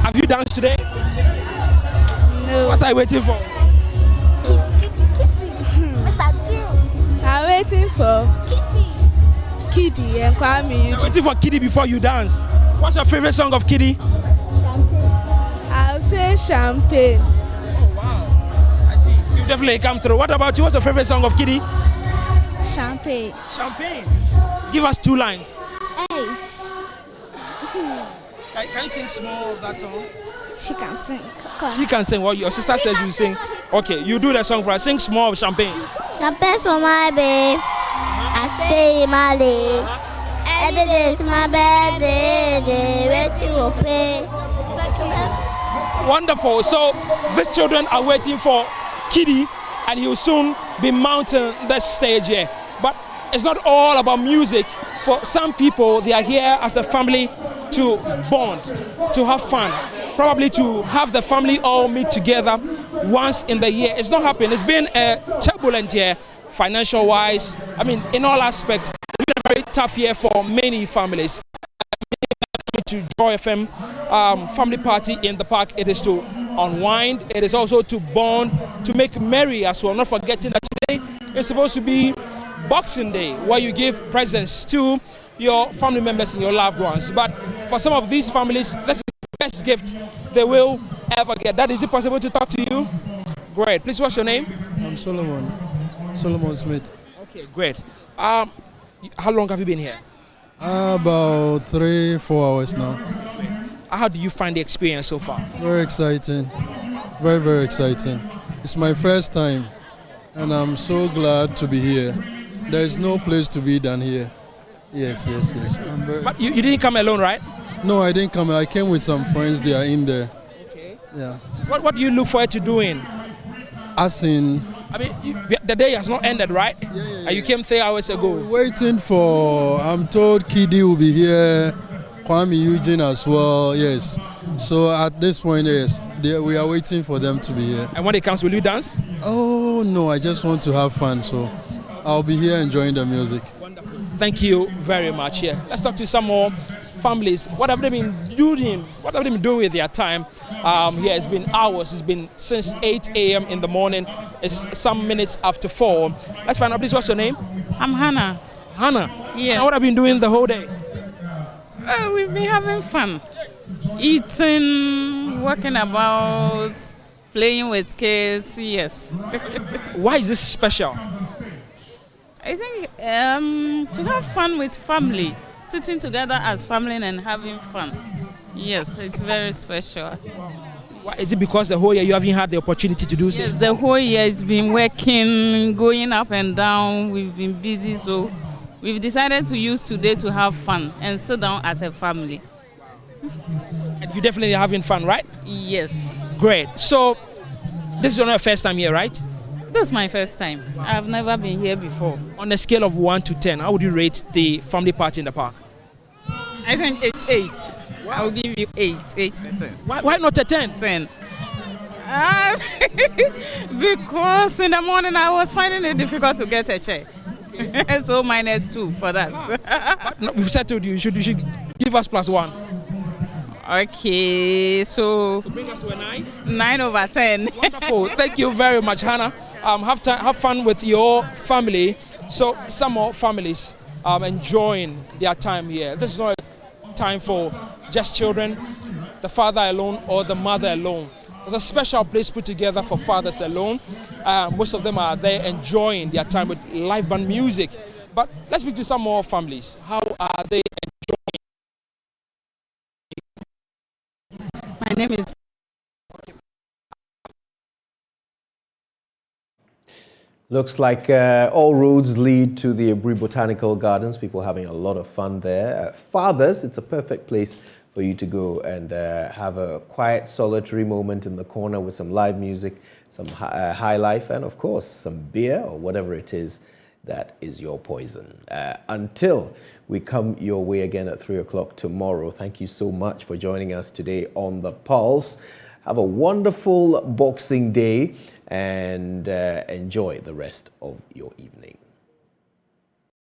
Have you danced today?
No.
What are you waiting for?
I'm waiting for Kiddy and Kwame.
You're waiting for Kiddy before you dance. What's your favorite song of Kiddy?
I'll say Champagne.
Oh wow. I see. You definitely come through. What about you? What's your favorite song of Kiddy?
Champagne.
Champagne. Give us 2 lines.
Ace.
Can you sing small of that song?
She can sing.
She can sing. Well, your sister says you sing. Okay, you do the song for us. Sing small of Champagne.
Champagne for my babe. I stay in my day. Every day is my birthday. Wait to pay.
Wonderful. So these children are waiting for Kiddy, and he will soon be mounting the stage here. But it's not all about music. For some people, they are here as a family to bond, to have fun, probably to have the family all meet together once in the year. It's not happening. It's been a turbulent year, financial-wise. I mean, in all aspects, it's been a very tough year for many families. To Joy FM family party in the park, it is to unwind, it is also to bond, to make merry as well. Not forgetting that today is supposed to be Boxing Day, where you give presents to your family members and your loved ones. But for some of these families, this is the best gift they will ever get. That is it possible to talk to you? Great. Please, what's your name?
I'm Solomon Smith.
Okay, great. How long have you been here?
About 3-4 hours now.
How do you find the experience so far?
Very exciting. Very, very exciting. It's my first time, and I'm so glad to be here. There is no place to be than here. Yes.
But you didn't come alone, right?
No, I didn't come. I came with some friends. They are in there.
Okay.
Yeah.
What do you look forward to doing?
As in...
I mean, the day has not ended, right? Yeah. You came 3 hours ago.
Waiting for... I'm told Kiddy will be here. Kwame Eugene as well, yes. So at this point, yes, we are waiting for them to be here.
And when it comes, will you dance?
Oh, no, I just want to have fun, so I'll be here enjoying the music.
Wonderful. Thank you very much. Yeah. Let's talk to some more families. What have they been doing? What have they been doing with their time? Yeah, it's been hours. It's been since 8 a.m. in the morning. It's some minutes after 4. Let's find out, please, what's your name?
I'm Hannah.
Hannah?
Yeah.
And what have you been doing the whole day?
We've been having fun. Eating, walking about, playing with kids, yes.
Why is this special?
I think to have fun with family, sitting together as family and having fun. Yes, it's very special.
Why, is it because the whole year you haven't had the opportunity to do so?
Yes, the whole year it's been working, going up and down. We've been busy, so we've decided to use today to have fun and sit down as a family.
And you're definitely having fun, right?
Yes.
Great. So, this is your first time here, right?
This is my first time. I've never been here before.
On a scale of 1 to 10, how would you rate the family party in the park?
I think it's 8. I'll give you 8%.
Why not a 10?
10. Because in the morning I was finding it difficult to get a chair. So -2 for that.
No, we've settled you. You should give us +1.
Okay, so
to bring us to a 9?
9/10.
Wonderful. Thank you very much, Hannah. Have fun with your family. So some more families enjoying their time here. This is not a time for just children, the father alone or the mother alone. There's a special place put together for fathers alone. Most of them are there enjoying their time with live band music. But let's speak to some more families. How are they enjoying?
My name is...
Looks like all roads lead to the Ebri Botanical Gardens. People having a lot of fun there. Fathers, it's a perfect place for you to go and have a quiet, solitary moment in the corner with some live music, some high life, and of course, some beer or whatever it is that is your poison. Until we come your way again at 3 o'clock tomorrow, thank you so much for joining us today on The Pulse. Have a wonderful Boxing Day and enjoy the rest of your evening.